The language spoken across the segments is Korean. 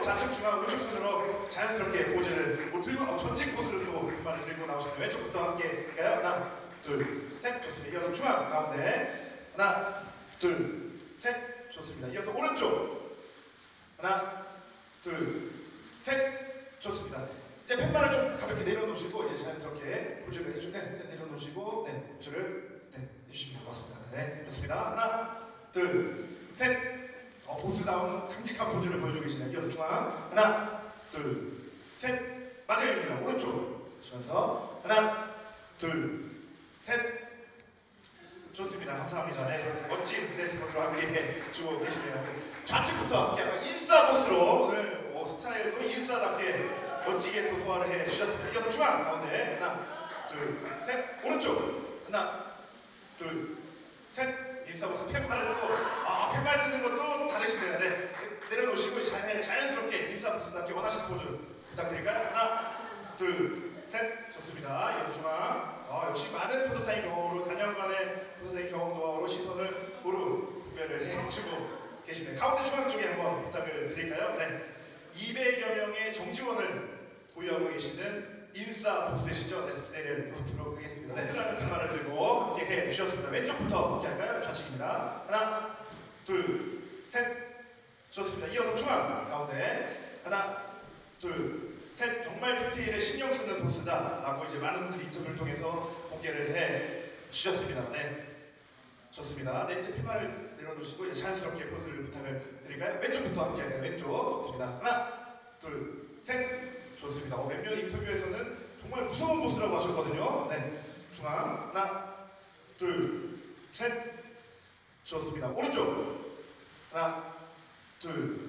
좌측 중앙 우측 순으로 자연스럽게 포즈를 들고 전직 포즈를 또 그만을 들고 나오시면 왼쪽부터 함께 할까요? 하나 둘셋 좋습니다. 이어서 중앙 가운데 하나 둘셋 좋습니다. 이어서 오른쪽 하나 둘셋 좋습니다. 이제 팻말을 좀 가볍게 내려놓으시고 이제 자연스럽게 포즈를 해주고 내려놓으시고 포즈를 해주시면 고맙습니다. 네 좋습니다. 하나 둘셋 보스다운 강직한 포즈를 보여주고 계시네요. 이어서 중앙 하나 둘셋 마지막입니다. 오른쪽 하시면서 하나 둘셋 좋습니다. 감사합니다. 네 멋진 드레스 코드로 함께 주고 계시네요. 좌측부터 함께 약간 인싸 보스로 오늘 스타일도 인싸답게 멋지게 또 소화를 해 주셨습니다. 이어서 중앙 가운데 하나 둘셋 오른쪽 하나 둘셋 인싸 보스 팻말을 또 팻말 드는 것도 다르시네요. 네 내려놓으시고 자연스럽게 인싸 보스답게 원하시는 포즈 부탁드릴까요? 하나 둘셋 좋습니다. 이어서 중앙 역시 많은 포토타임 경험으로 단연간의 포토타임 경험으로 시선을 고루 구별을 해주고 계시네요. 가운데 중앙 쪽에 한번 부탁을 드릴까요? 네 200여 명의 정지원을 보유하고 계시는 인싸 보스시죠? 네, 기대를 해보도록 하겠습니다. 네, 라는 팻말을 들고 함께 해주셨습니다. 왼쪽부터 함께 할까요? 좌측입니다. 하나, 둘, 셋. 좋습니다. 이어서 중앙 가운데 하나, 둘, 셋. 정말 디테일에 신경 쓰는 보스다 라고 이제 많은 분들이 인터뷰를 통해서 공개를 해 주셨습니다. 네, 좋습니다. 네, 이제 팻말을 내려놓으시고 이제 자연스럽게 포즈를 부탁을 드릴까요? 왼쪽부터 함께 할까요? 왼쪽. 좋습니다. 하나, 둘, 셋. 좋습니다. 몇몇 인터뷰에서는 정말 무서운 보스라고 하셨거든요. 네, 중앙 하나, 둘, 셋. 좋습니다. 오른쪽 하나, 둘,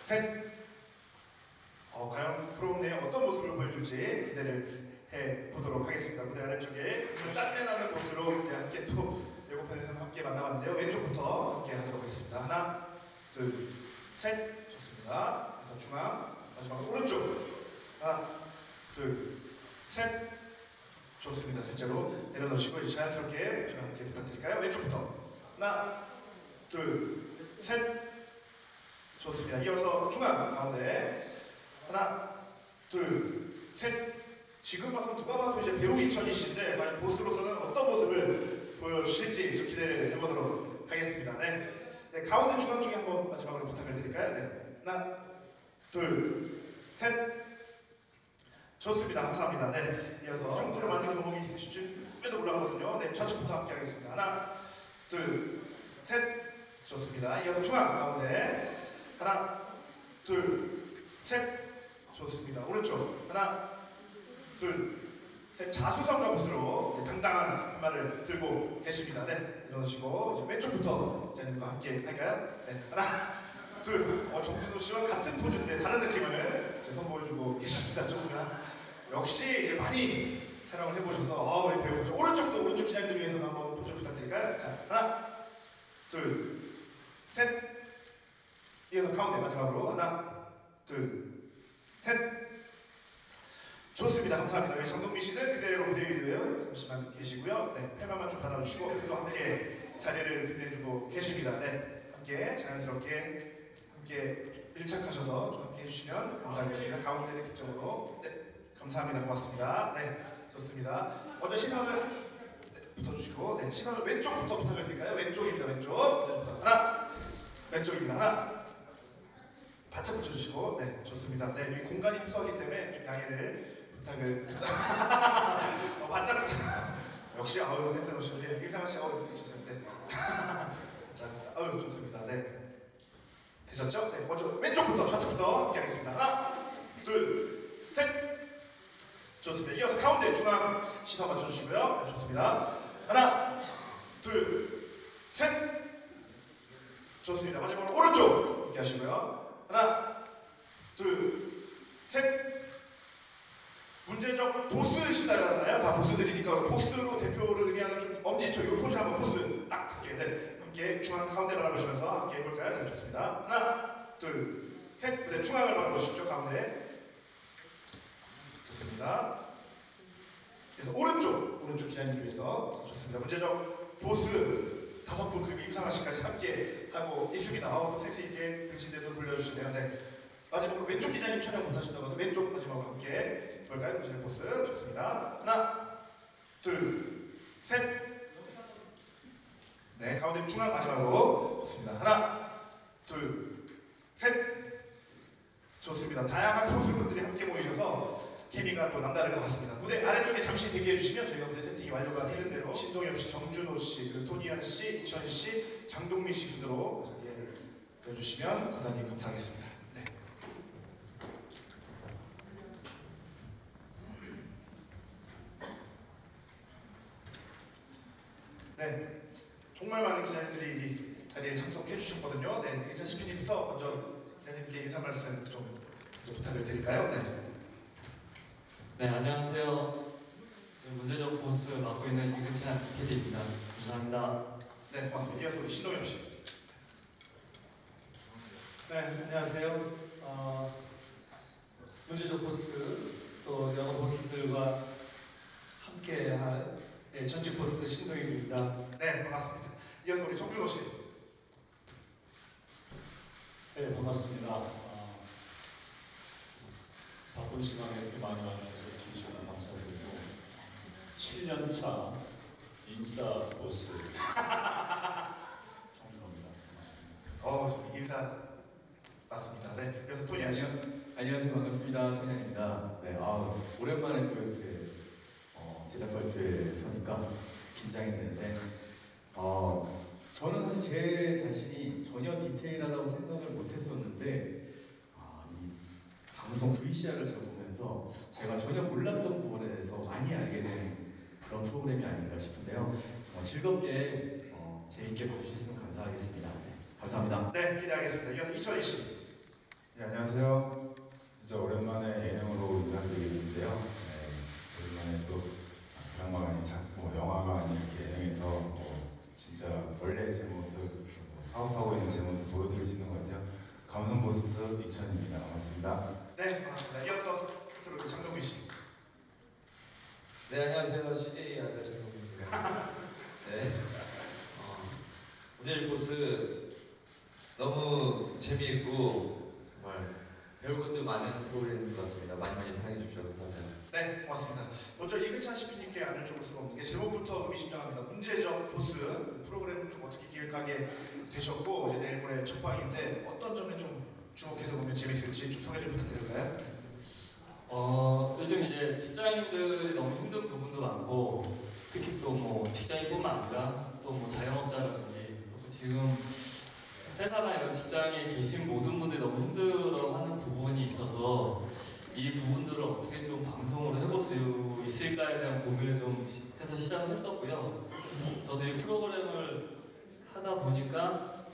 셋. 과연 프롬 내에 어떤 모습을 보여줄지 기대를 해보도록 하겠습니다. 무대 아래쪽에 좀 짠내나는 모습으로 함께 또 예고편에서는 함께 만나봤는데요. 왼쪽부터 함께 하도록 하겠습니다. 하나, 둘, 셋. 좋습니다. 그래서 중앙 마지막으로 오른쪽 하나, 둘, 셋. 좋습니다. 실제로 내려놓으시고 이제 자연스럽게 좀 함께 부탁드릴까요? 왼쪽부터 하나, 둘, 셋. 좋습니다. 이어서 중앙 가운데 하나, 둘, 셋. 지금 봐서 누가 봐도 이제 배우 이천이신데 과연 보스로서는 어떤 모습을 보여주실지 좀 기대를 해보도록 하겠습니다. 네, 가운데 중앙 쪽에 한번 마지막으로 부탁을 드릴까요? 네, 하나, 둘, 셋. 좋습니다. 감사합니다. 네, 이어서 이 정도로 많은 경험이 있으실지 꿈에도 몰랐거든요. 네, 좌측부터 함께 하겠습니다. 하나, 둘, 셋. 좋습니다. 이어서 중앙 가운데 하나, 둘, 셋. 좋습니다. 오른쪽 하나, 둘, 셋. 자수성가 보스로 당당한 말을 들고 계십니다. 네, 일어나시고 이제 왼쪽부터 기자님과 함께 할까요? 네, 하나, 둘. 정준호 씨와 같은 포즈인데 다른 느낌을 선보여주고 계십니다. 좋습니다. 역시 이제 많이 촬영을 해보셔서 우리 배우 오른쪽도 오른쪽 기자님들 위해서 한번 포즈 부탁드릴까요? 자, 하나, 둘, 셋. 이어서 가운데 마지막으로 하나, 둘, 셋. 좋습니다. 감사합니다. 우리 정동미 씨는 그대로 무대 위에 잠시만 계시고요. 네, 팻말만 좀 받아주시고 또 함께 자리를 빛내주고 계십니다. 네, 함께 자연스럽게 함께 밀착하셔서 좀 함께 해주시면 감사하겠습니다. 가운데를 기점으로. 네, 감사합니다. 고맙습니다. 네, 좋습니다. 먼저 시선을 붙어주시고, 네, 시선을 왼쪽부터 부탁을 드릴까요? 왼쪽입니다. 왼쪽. 하나, 왼쪽입니다. 하나. 바짝 붙여주시고, 네, 좋습니다. 네, 이 공간이 협소하기 때문에 좀 양해를 부탁을. 바짝. 역시 센스 오시고, 예, 임상아 씨, 좋습니다. 네. 자, 좋습니다. 네. 되셨죠? 네, 먼저 왼쪽부터 좌측부터 함께 하겠습니다. 하나, 둘, 셋. 좋습니다. 이어서 가운데 중앙 시선 맞춰주시고요. 네, 좋습니다. 하나, 둘, 셋. 좋습니다. 마지막으로 오른쪽 이렇게 하시고요. 하나, 둘, 셋. 문제적 보스시다잖아요. 다 보스들이니까 보스로 대표를 의미하는 좀 엄지척 이 포즈 한번 보스 딱 함께 함께 중앙 가운데 바라보시면서 함께 해볼까요? 자, 좋습니다. 하나, 둘, 셋. 네, 중앙을 바라보시죠. 가운데. 좋습니다. 그래서 오른쪽 기자님을 위해서 좋습니다. 문제적 보스 5분 그리고 임상아 씨까지 함께 하고 있습니다. 또 섹시 있게 등신대도 돌려주시네요. 네, 마지막으로 왼쪽 기자님 촬영 못하신다고 해서 왼쪽 마지막으로 함께 볼까요? 문제적 보스 좋습니다. 하나, 둘, 셋. 네, 가운데 중앙 마지막으로 좋습니다. 하나, 둘, 셋. 좋습니다. 다양한 포스분들이 함께 모이셔서 케미가 또 남다를 것 같습니다. 무대 아래쪽에 잠시 대기해 주시면 저희가 무대 세팅이 완료가 되는 대로 신동엽 씨, 정준호 씨, 그리고 토니안 씨, 이천 씨, 장동민 씨 순으로 자리에 들어주시면 대단히 감사하겠습니다. 네. 네, 정말 많은 기자님들이 이 자리에 참석해 주셨거든요. 네, 기자 CP님부터 먼저 기자님께 인사 말씀 좀 부탁을 드릴까요? 네. 네, 안녕하세요. 문제적 보스 맡고 있는 이근찬 PD입니다. 감사합니다. 네, 고맙습니다. 이어서 우리 신동엽 씨. 네, 안녕하세요. 문제적 보스 또 여러 보스들과 함께할 전직 보스 신동엽입니다. 네, 반갑습니다. 이어서 우리 정준호 씨. 네, 반갑습니다. 바쁜 시간에 이렇게 많이 와주셔서 진심으로 감사드리고 7년차 인싸 보스 정준호입니다. 반갑습니다. 인사 맞습니다. 네, 그래서 토니안 씨. 안녕하세요. 반갑습니다. 토니안입니다. 네, 오랜만에 또 이렇게 제작 발표에 서니까 긴장이 되는데 저는 사실 제 자신이 전혀 디테일하다고 생각을 못했었는데 이 방송 VCR을 제가 보면서 제가 전혀 몰랐던 부분에 대해서 많이 알게 된 그런 프로그램이 아닌가 싶은데요. 즐겁게 재밌게 봐주셨으면 감사하겠습니다. 네, 감사합니다. 네, 기대하겠습니다. 이어서 이천희 씨. 네, 안녕하세요. 진짜 오랜만에 예능으로 인사드리는데요. 네, 오랜만에 또 드라마가 아닌 영화가 아닌 이렇게 예능에서 진짜 원래 제 모습, 사업하고 있는 제 모습 보여드릴 수 있는 것 같아요. 감성 보스 이천입니다. 반갑습니다. 네, 반갑습니다. 이어서 우리 장동민 씨. 네, 안녕하세요. CJ 아들 장동민입니다. 네, 문제적 보스 너무 재미있고 정말 배울 것도 많은 프로그램인 것 같습니다. 많이 사랑해 주셔서 감사합니다. 네, 고맙습니다. 먼저 이근찬 CP님께 안 여쭤볼 수가 없는 게 제목부터 의미심장합니다. 문제적 보스 프로그램을 좀 어떻게 기획하게 되셨고 이제 내일 모레 첫 방인데 어떤 점에 좀 주목해서 보면 재밌을지 좀 소개 좀 부탁드릴까요? 요즘 이제 직장인들이 너무 힘든 부분도 많고 특히 또 뭐 직장인뿐만 아니라 또 뭐 자영업자라든지 지금 회사나 이런 직장에 계신 모든 분들이 너무 힘들어하는 부분이 있어서 이 부분들을 어떻게 좀 방송으로 해볼 수 있을까에 대한 고민을 좀 해서 시작을 했었고요. 저도 이 프로그램을 하다 보니까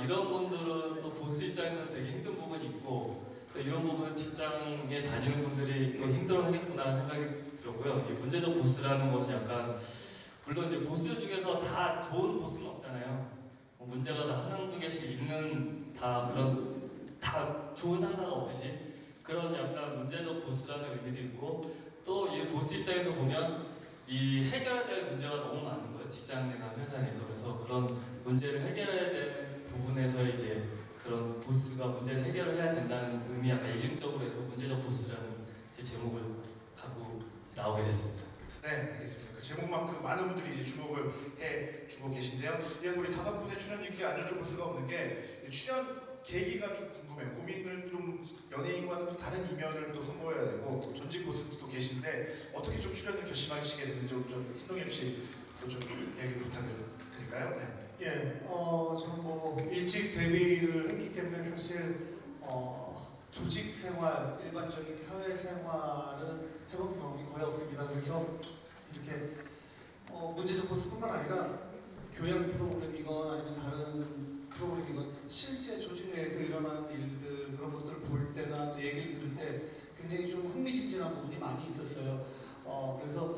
이런 분들은 또 보스 입장에서 되게 힘든 부분이 있고 또 이런 부분은 직장에 다니는 분들이 또 힘들어하겠구나 생각이 들었고요. 이 문제적 보스라는 거는 약간 물론 이제 보스 중에서 다 좋은 보스는 없잖아요. 문제가 다 한두 개씩 있는 다 좋은 상사가 없듯이 그런 약간 문제적 보스라는 의미도 있고 또 이 보스 입장에서 보면 이 해결해야 될 문제가 너무 많은 거예요. 직장이나 회사에서. 그래서 그런 문제를 해결해야 될 부분에서 이제 그런 보스가 문제를 해결을 해야 된다는 의미 약간 이중적으로 해서 문제적 보스라는 제목을 갖고 나오게 됐습니다. 네, 알겠습니다. 그 제목만큼 많은 분들이 이제 주목을 해주고 계신데요. 이어서 우리 다섯 분의 출연님께 안 여쭤볼 수가 없는 게 출연 계기가 좀 궁금해요. 고민을 좀 연예인과는 또 다른 이면을 또 선보여야 되고 또 전직 모습도 또 계신데 어떻게 좀 출연을 결심하시게 됐는지 좀 신동엽 씨도 좀 얘기 부탁을 드릴까요? 네. 예, 저는 뭐 일찍 데뷔를 했기 때문에 사실 조직 생활, 일반적인 사회 생활은 해본 경험이 거의 없습니다. 그래서 이렇게 문제적 보수뿐만 아니라 교양 프로그램이건 아니면 다른 프로그램이건 실제 조직 내에서 일어나는 일들 그런 것들을 볼 때나 또 얘기를 들을 때 굉장히 좀 흥미진진한 부분이 많이 있었어요. 그래서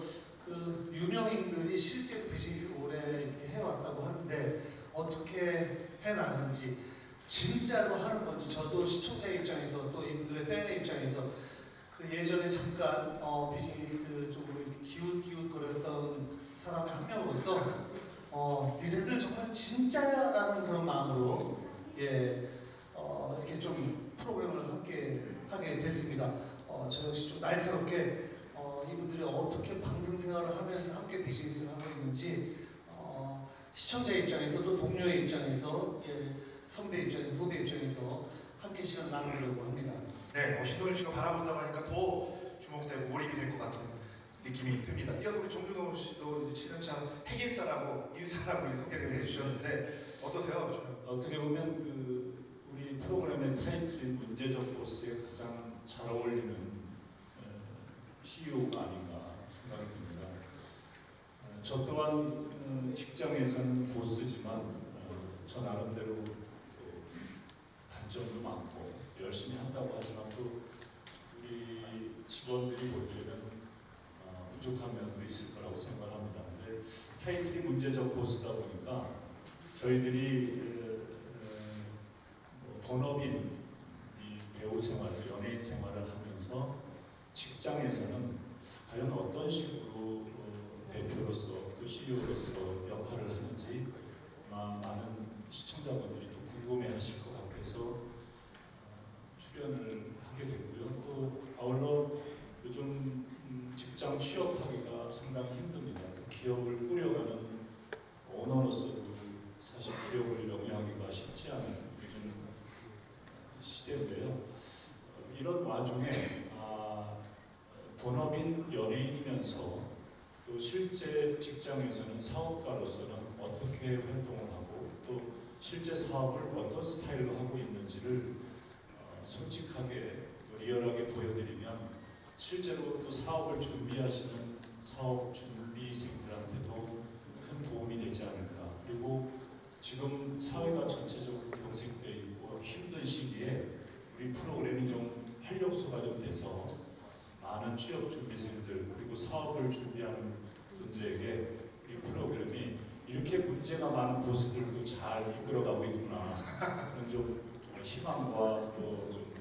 그 유명인들이 실제 비즈니스를 오래 이렇게 해왔다고 하는데 어떻게 해나가는지 진짜로 하는 건지 저도 시청자 입장에서 또 이분들의 팬의 입장에서 그 예전에 잠깐 비즈니스 쪽으로 이렇게 기웃기웃거렸던 사람의 한 명으로서 니네들 정말 진짜야라는 그런 마음으로 이렇게 좀 프로그램을 함께 하게 됐습니다. 저 역시 좀 날카롭게 이분들이 어떻게 방송 생활을 하면서 함께 비즈니스를 하고 있는지 시청자 입장에서 또 동료의 입장에서 선배 입장에서 후배 입장에서 함께 시간 나누려고 합니다. 네, 신동엽 씨가 바라본다고 하니까 더 주목되고 몰입이 될 것 같은 느낌이 듭니다. 이어서 우리 정준호 씨도 이제 7년차 핵인싸라고 인싸라고 소개를 해주셨는데 어떠세요? 어떻게 보면 우리 프로그램의 타이틀인 문제적 보스에 가장 잘 어울리는 CEO가 아닌가 생각이 듭니다. 저 또한 직장에서는 보스지만 저 나름대로 단점도 많고 열심히 한다고 하지만 또 우리 직원들이 볼 때는 부족한 면도 있을 거라고 생각합니다. 근데 타이틀이 문제적 보스다 보니까 저희들이 본업인 이 배우 생활, 연예인 생활을 하면서 직장에서는 과연 어떤 식으로 대표로서 또 CEO로서 역할을 하는지 많은 시청자분들이 또 궁금해하실 것 같아서 출연을 하게 됐고요. 또 아울러 요즘 직장 취업하기가 상당히 힘듭니다. 기업을 꾸려가는 오너로서도 사실 기업을 영위하기가 쉽지 않은 요즘 시대인데요. 이런 와중에 본업인 연예인이면서 또 실제 직장에서는 사업가로서는 어떻게 활동을 하고 또 실제 사업을 어떤 스타일로 하고 있는지를 솔직하게 또 리얼하게 보여드리면 실제로 또 사업을 준비하시는 사업 준비생들한테도 큰 도움이 되지 않을까. 그리고 지금 사회가 전체적으로 경색되어 있고 힘든 시기에 우리 프로그램이 좀 활력소가 좀 돼서 많은 취업 준비생들 그리고 사업을 준비하는 분들에게 이 프로그램이 이렇게 문제가 많은 보스들도 잘 이끌어가고 있구나. 그런 좀 희망과 또 좀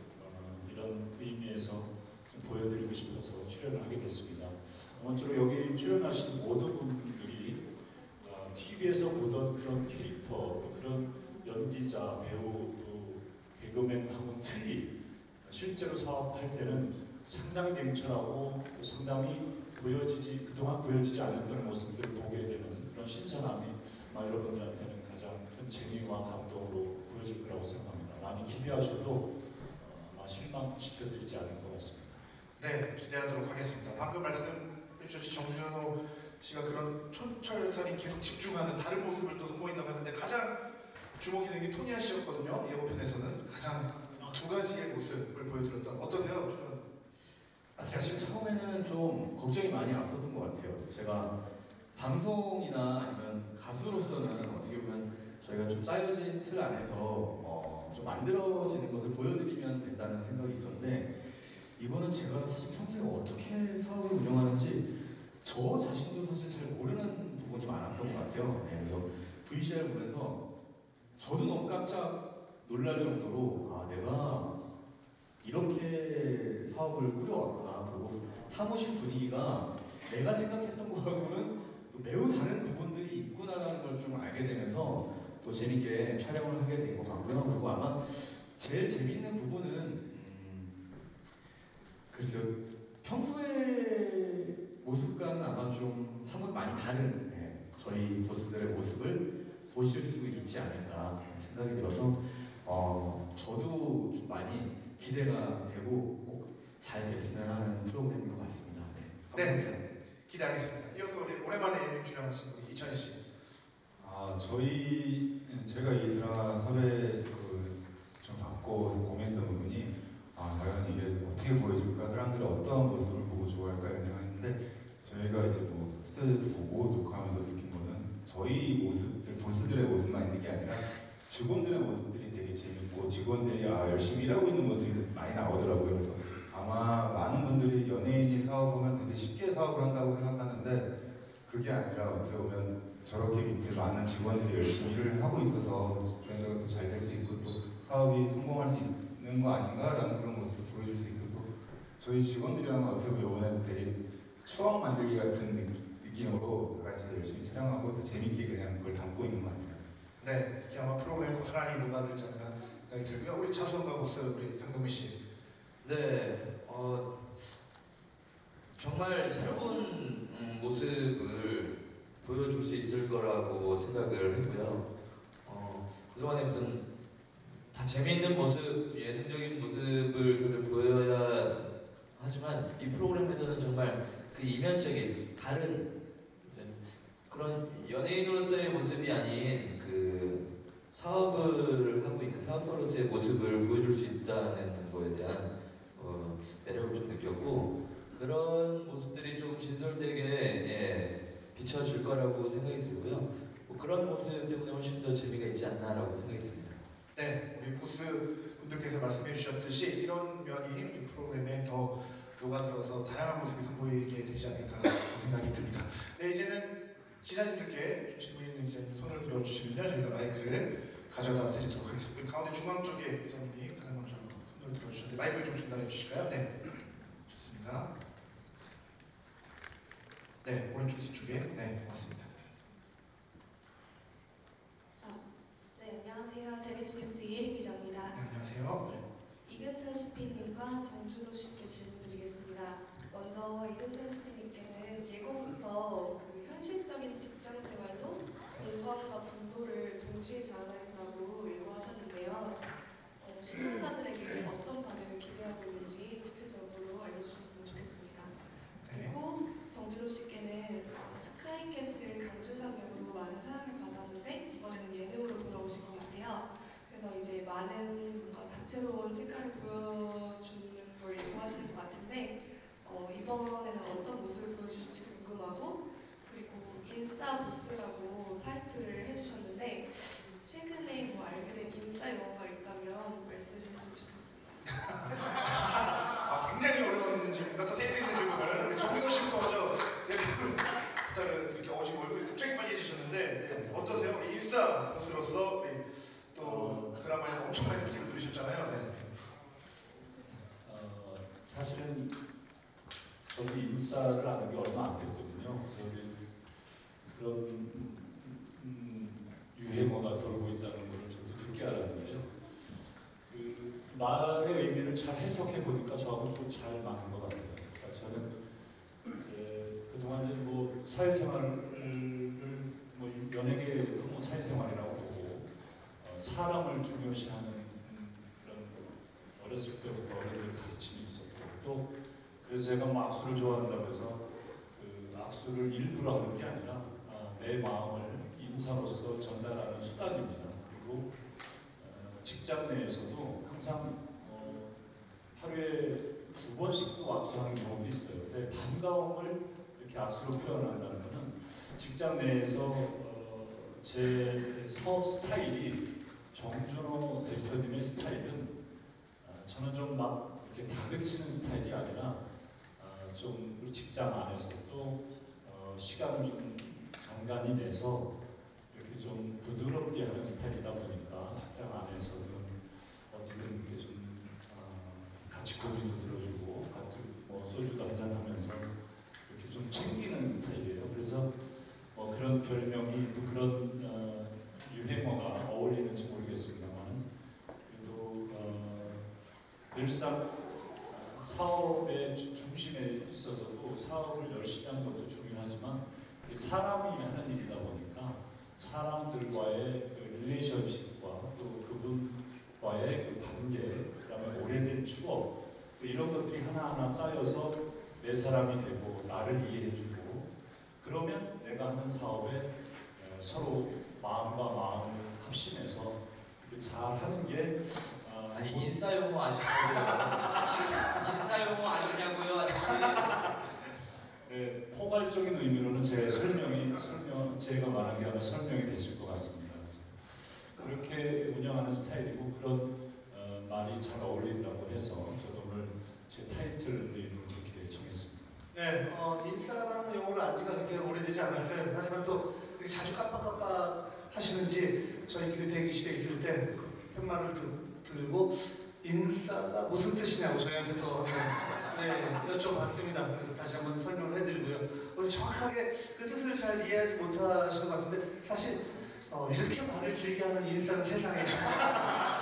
이런 의미에서 좀 보여드리고 싶어서 출연을 하게 됐습니다. 먼저로 여기 출연하신 모든 분들이 TV에서 보던 그런 캐릭터, 그런 연기자, 배우, 또 개그맨하고는 틀리 실제로 사업할 때는 상당히 냉철하고 또 상당히 그동안 보여지지 않았던 모습들을 보게 되는 그런 신선함이 여러분들한테는 가장 큰 재미와 감동으로 보여질 거라고 생각합니다. 많이 기대하셔도 실망시켜드리지 않을 것 같습니다. 네, 기대하도록 하겠습니다. 방금 말씀해주신 정준호 씨가 그런 촌철살인 계속 집중하는 다른 모습을 또 선보인다고 했는데 가장 주목이 되는 게 토니아 씨였거든요. 예고편에서는 가장 두 가지의 모습을 보여드렸던 어떠세요? 사실 처음에는 좀 걱정이 많이 앞섰던 것 같아요. 제가 방송이나 아니면 가수로서는 어떻게 보면 저희가 좀 짜여진 틀 안에서 좀 만들어지는 것을 보여드리면 된다는 생각이 있었는데 이거는 제가 사실 평소에 어떻게 사업을 운영하는지 저 자신도 사실 잘 모르는 부분이 많았던 것 같아요. 그래서 VCR을 보면서 저도 너무 깜짝 놀랄 정도로 내가 이렇게 사업을 꾸려왔구나. 그리고 사무실 분위기가 내가 생각했던 거하고는 또 매우 다른 부분들이 있구나라는 걸 좀 알게 되면서 또 재밌게 촬영을 하게 된 것 같고요. 그리고 아마 제일 재밌는 부분은 글쎄요, 평소의 모습과는 아마 좀 사뭇 많이 다른 저희 보스들의 모습을 보실 수 있지 않을까 생각이 들어서 저도 좀 많이 기대가 되고 꼭 잘 됐으면 하는 프로그램인 것 같습니다. 네, 기대하겠습니다. 이어서 우리 오랜만에 출연하신 우리 이찬희 씨. 제가 이 드라마 섭외 좀 받고 고민했던 부분이 과연 이게 어떻게 보여줄까, 사람들이 어떤 모습을 보고 좋아할까 이런 생각했는데 저희가 이제 뭐 스튜디오에서 보고 녹화하면서 느낀 거는 저희 모습들, 보스들의 모습만 있는 게 아니라 직원들의 모습들이 되게 재밌고 직원들이 열심히 일하고 있는 모습이 많이 나오더라고요. 그래서 아마 많은 분들이 연예인이 사업하면 되게 쉽게 사업을 한다고 생각하는데 그게 아니라 어떻게 보면 저렇게 밑에 많은 직원들이 열심히 일을 하고 있어서 브랜드가 잘 될 수 있고 또 사업이 성공할 수 있는 거 아닌가라는 그런 모습을 보여줄 수 있고 또 저희 직원들이랑 어떻게 보면 이번에 되게 추억 만들기 같은 느낌으로 다 같이 열심히 촬영하고 또 재밌게 그냥 그걸 담고 있는 것 같아요. 네, 특히 아마 프로그램 고스란히 녹아들지 않나 생각이 들고요. 우리 차수원과 보스 우리 장동민 씨 네, 정말 새로운 모습을 보여줄 수 있을 거라고 생각을 했고요. 그동안에 무슨 다 재미있는 모습, 예능적인 모습을 다들 보여야 하지만 이 프로그램에서는 정말 그 이면적인 다른 그런 연예인으로서의 모습이 아닌 그 사업을 하고 있는 사업가로서의 모습을 보여줄 수 있다는 거에 대한 매력을 좀 느꼈고 그런 모습들이 좀 진솔되게 비춰질 거라고 생각이 들고요. 뭐 그런 모습 때문에 훨씬 더 재미가 있지 않나라고 생각이 듭니다. 네, 우리 보스 분들께서 말씀해 주셨듯이 이런 면이 이 프로그램에 더 녹아들어서 다양한 모습이 선보이게 되지 않을까 생각이 듭니다. 네, 이제는 기자님들께 질문 있는 기자님 손을 들어주시면요, 저희가 마이크를 가져다 드리도록 하겠습니다. 가운데 중앙 쪽에 기자님이 가장 먼저 손을 들어주셨는데 마이크를 좀 전달해 주실까요? 네, 좋습니다. 네, 오른쪽 뒤쪽에 네, 고맙습니다. 네, 안녕하세요. 제비스 뉴스 이혜림 기자입니다. 네, 안녕하세요. 네. 이근철 CP님과 정준호 씨께 질문드리겠습니다. 먼저 이근철 CP님께는 예고부터 그 현실적인 직장 생활로 공감과 분노를 동시에 자아낸다고 예고하셨는데요. 시청자들에게 어떤 반응을 기대하고 있는지 구체적으로 알려주셨으면 좋겠습니다. 그리고 정준호 씨께는 스카이캐슬 강준상역으로 많은 사랑을 받았는데 이번에는 예능으로 돌아오신 것 같아요. 그래서 이제 많은 뭔가 다채로운 색깔을 보여주는 걸 예고하시는 것 같은데 이번에는 어떤 모습을 보여주실지 궁금하고 그리고 인싸보스라고 타이틀을 해주셨는데 최근에 뭐 알게 된 인싸 용어가 있다면 말씀해 주셨으면 좋겠습니다. 굉장히 어려운 질문과 또 센스 있는 질문을 우리 정민호 씨부터 먼저 부탁을 이렇게 어시고 얼굴이 갑자기 빨개지셨는데 네, 어떠세요? 우리 인싸 보스로서 우리 또 드라마에서 엄청난 인기를 누리셨잖아요. 네. 사실은 저도 인싸를 아는 게 얼마 안 됐거든요. 그래서 그런 유행어가 돌고 있다는 걸 저도 늦게 알았는데요. 그 말의 의미를 잘 해석해 보니까 저하고 또 잘 맞는 것 같아요. 그러니까 저는 그동안 이제 뭐 사회생활을 뭐 연예계도 뭐 사회생활이라고 보고 사람을 중요시하는 그런 어렸을 때부터 어른들 가르침이 있었고 또 그래서 제가 뭐 악수를 좋아한다고 해서 그 악수를 일부러 하는 게 아니라 내 마음을 인사로서 전달하는 수단입니다. 그리고 직장 내에서도 항상 하루에 2번씩도 악수하는 경우도 있어요. 근데 반가움을 이렇게 악수로 표현한다는 것은 직장 내에서 제 사업 스타일이 정준호 대표님의 스타일은 저는 좀 막 이렇게 다그치는 스타일이 아니라 좀 우리 직장 안에서도 시간을 좀 간간히 내서 이렇게 좀 부드럽게 하는 스타일이다 보니까 직장 안에서는 어떻게든 이렇게 좀 같이 고기도 들어주고 같이 뭐 소주도 한잔 하면서 이렇게 좀 챙기는 스타일이에요. 그래서 그런 별명이 또 그런 유행어가 어울리는지 모르겠습니다만 그래도 늘상 사업의 중심에 있어서도 사업을 열심히 하는 것도 중요하지만 사람이 하는 일이다 보니까 사람들과의 그 릴레이션십과 또 그분과의 그 관계, 그다음에 오래된 추억 이런 것들이 하나하나 쌓여서 내 사람이 되고 나를 이해해주고 그러면 내가 하는 사업에 서로 마음과 마음을 합심해서 잘 하는 게 아니 인싸 용어 아시냐고요? 인싸 용어 아니냐고요, 아저씨? 네, 포괄적인 의미로는 제가 제가 말한 게 아마 설명이 됐을 것 같습니다. 그렇게 운영하는 스타일이고 그런 말이 잘 어울린다고 해서 저도 오늘 제 타이틀을 그렇게 정했습니다. 네, 인싸라는 용어를 안 지가 그렇게 오래되지 않았어요. 하지만 또 자주 깜빡깜빡 하시는지 저희끼리 대기실에 있을 때 팻말을 들고 인싸가 무슨 뜻이냐고 저희한테 또 여쭤봤습니다. 그래서 다시 한번 설명을 해드리고요. 그래서 정확하게 그 뜻을 잘 이해하지 못하시는 것 같은데 사실 이렇게 말을 길게 하는 인싸는 세상에 존재하지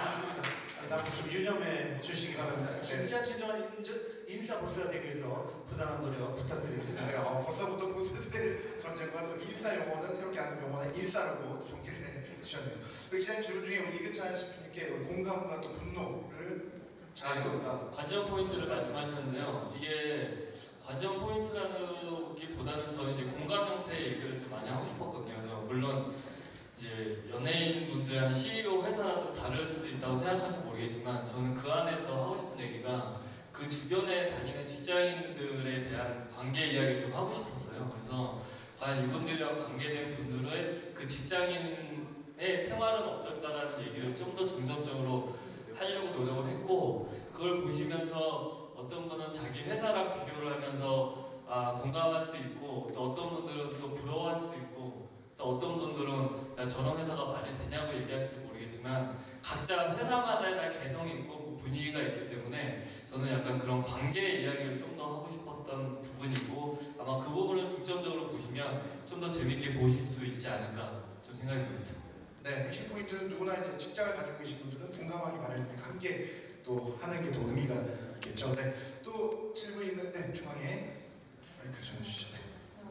않습니다. 남부 좀 유념해 주시기 바랍니다. 진짜 진정한 인싸 보스가 되기 위해서 부단한 노력 부탁드리겠습니다. 네, 벌써부터 보스들의 전쟁과 또 인싸 용어는 새롭게 아는 용어는 인싸라고 또 종기를 해주셨네요. 우리 기자님 질문 중에 우리 이근찬 셰프님께 공감과 또 분노를 잘 이뤘다. 관전 포인트를 말씀하셨는데요. 이게 관전 포인트라는 기보다는 저는 이제 공감 형태의 얘기를 좀 많이 하고 싶었거든요. 그래서 물론 이제 연예인 분들이랑 CEO 회사랑 좀 다를 수도 있다고 생각할지 모르겠지만 저는 그 안에서 하고 싶은 얘기가 그 주변에 다니는 직장인들에 대한 관계 이야기를 좀 하고 싶었어요. 그래서 과연 이분들이랑 관계된 분들의 그 직장인의 생활은 어떨까라는 얘기를 좀 더 중점적으로 하려고 노력을 했고, 그걸 보시면서 어떤 분은 자기 회사랑 비교를 하면서 공감할 수도 있고, 또 어떤 분들은 또 부러워할 수도 있고, 또 어떤 분들은 야, 저런 회사가 말이 되냐고 얘기할지도 모르겠지만 각자 회사마다 개성이 있고 그 분위기가 있기 때문에 저는 약간 그런 관계 이야기를 좀 더 하고 싶었던 부분이고, 아마 그 부분을 중점적으로 보시면 좀 더 재밌게 보실 수 있지 않을까 좀 생각이 듭니다. 네, 핵심 포인트는 누구나 이제 직장을 가지고 계신 분들은 공감하기 마련이니까 함께 또 하는 게 더 의미가 있겠죠. 네, 또 질문 있는 중앙에 마이크 전해주시죠. 네.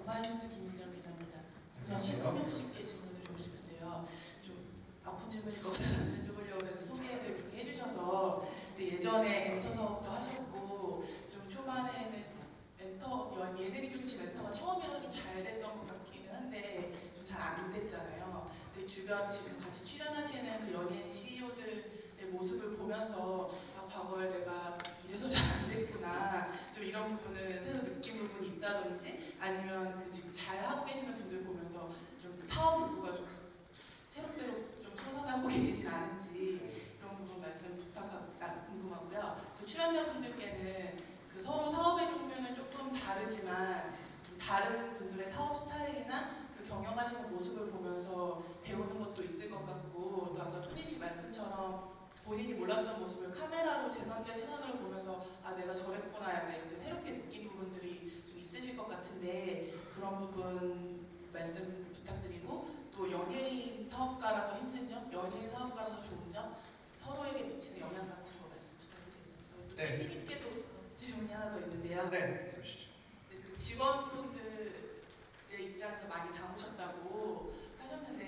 오마이뉴스 김민정 기자입니다. 우선 안녕하세요. 10분 씨께 질문 드리고 싶은데요. 좀 아픈 질문일 것 같아서 안 해주려고 해도 소개를 해주셔서, 예전에 엔터 사업도 하셨고 좀 초반에는 예능 중심 엔터가 처음에는 좀 잘 됐던 것 같기는 한데 좀 잘 안 됐잖아요. 근데 주변 지금 같이 출연하시는 그 연예인 CEO들의 모습을 보면서 과거에 내가 이래서 잘 안 됐구나, 좀 이런 부분을 새로 느낀 부분이 있다든지, 아니면 그 지금 잘 하고 계시는 분들 보면서 좀 사업 욕구가 좀 새록새록 좀 솟아나고 계시진 않은지 그런 부분 말씀 궁금하고요. 또 출연자분들께는 그 서로 사업의 종류는 조금 다르지만 좀 다른 분들의 사업 스타일이나 그 경영하시는 모습을 보면서 배우는 것도 있을 것 같고, 또 아까 토니 씨 말씀처럼 본인이 몰랐던 모습을 카메라로 제3자 시선으로 보면서 내가 저랬구나 약간 이렇게 새롭게 느낀 부분들이 좀 있으실 것 같은데, 그런 부분 말씀 부탁드리고, 또 연예인 사업가라서 힘든 점, 연예인 사업가라서 좋은 점, 서로에게 미치는 영향 같은 거 말씀 부탁드리겠습니다. 또 네. PD님께도 질문이 하나 더 있는데요. 네, 그러시죠. 그 직원분들의 입장에서 많이 담으셨다고 하셨는데,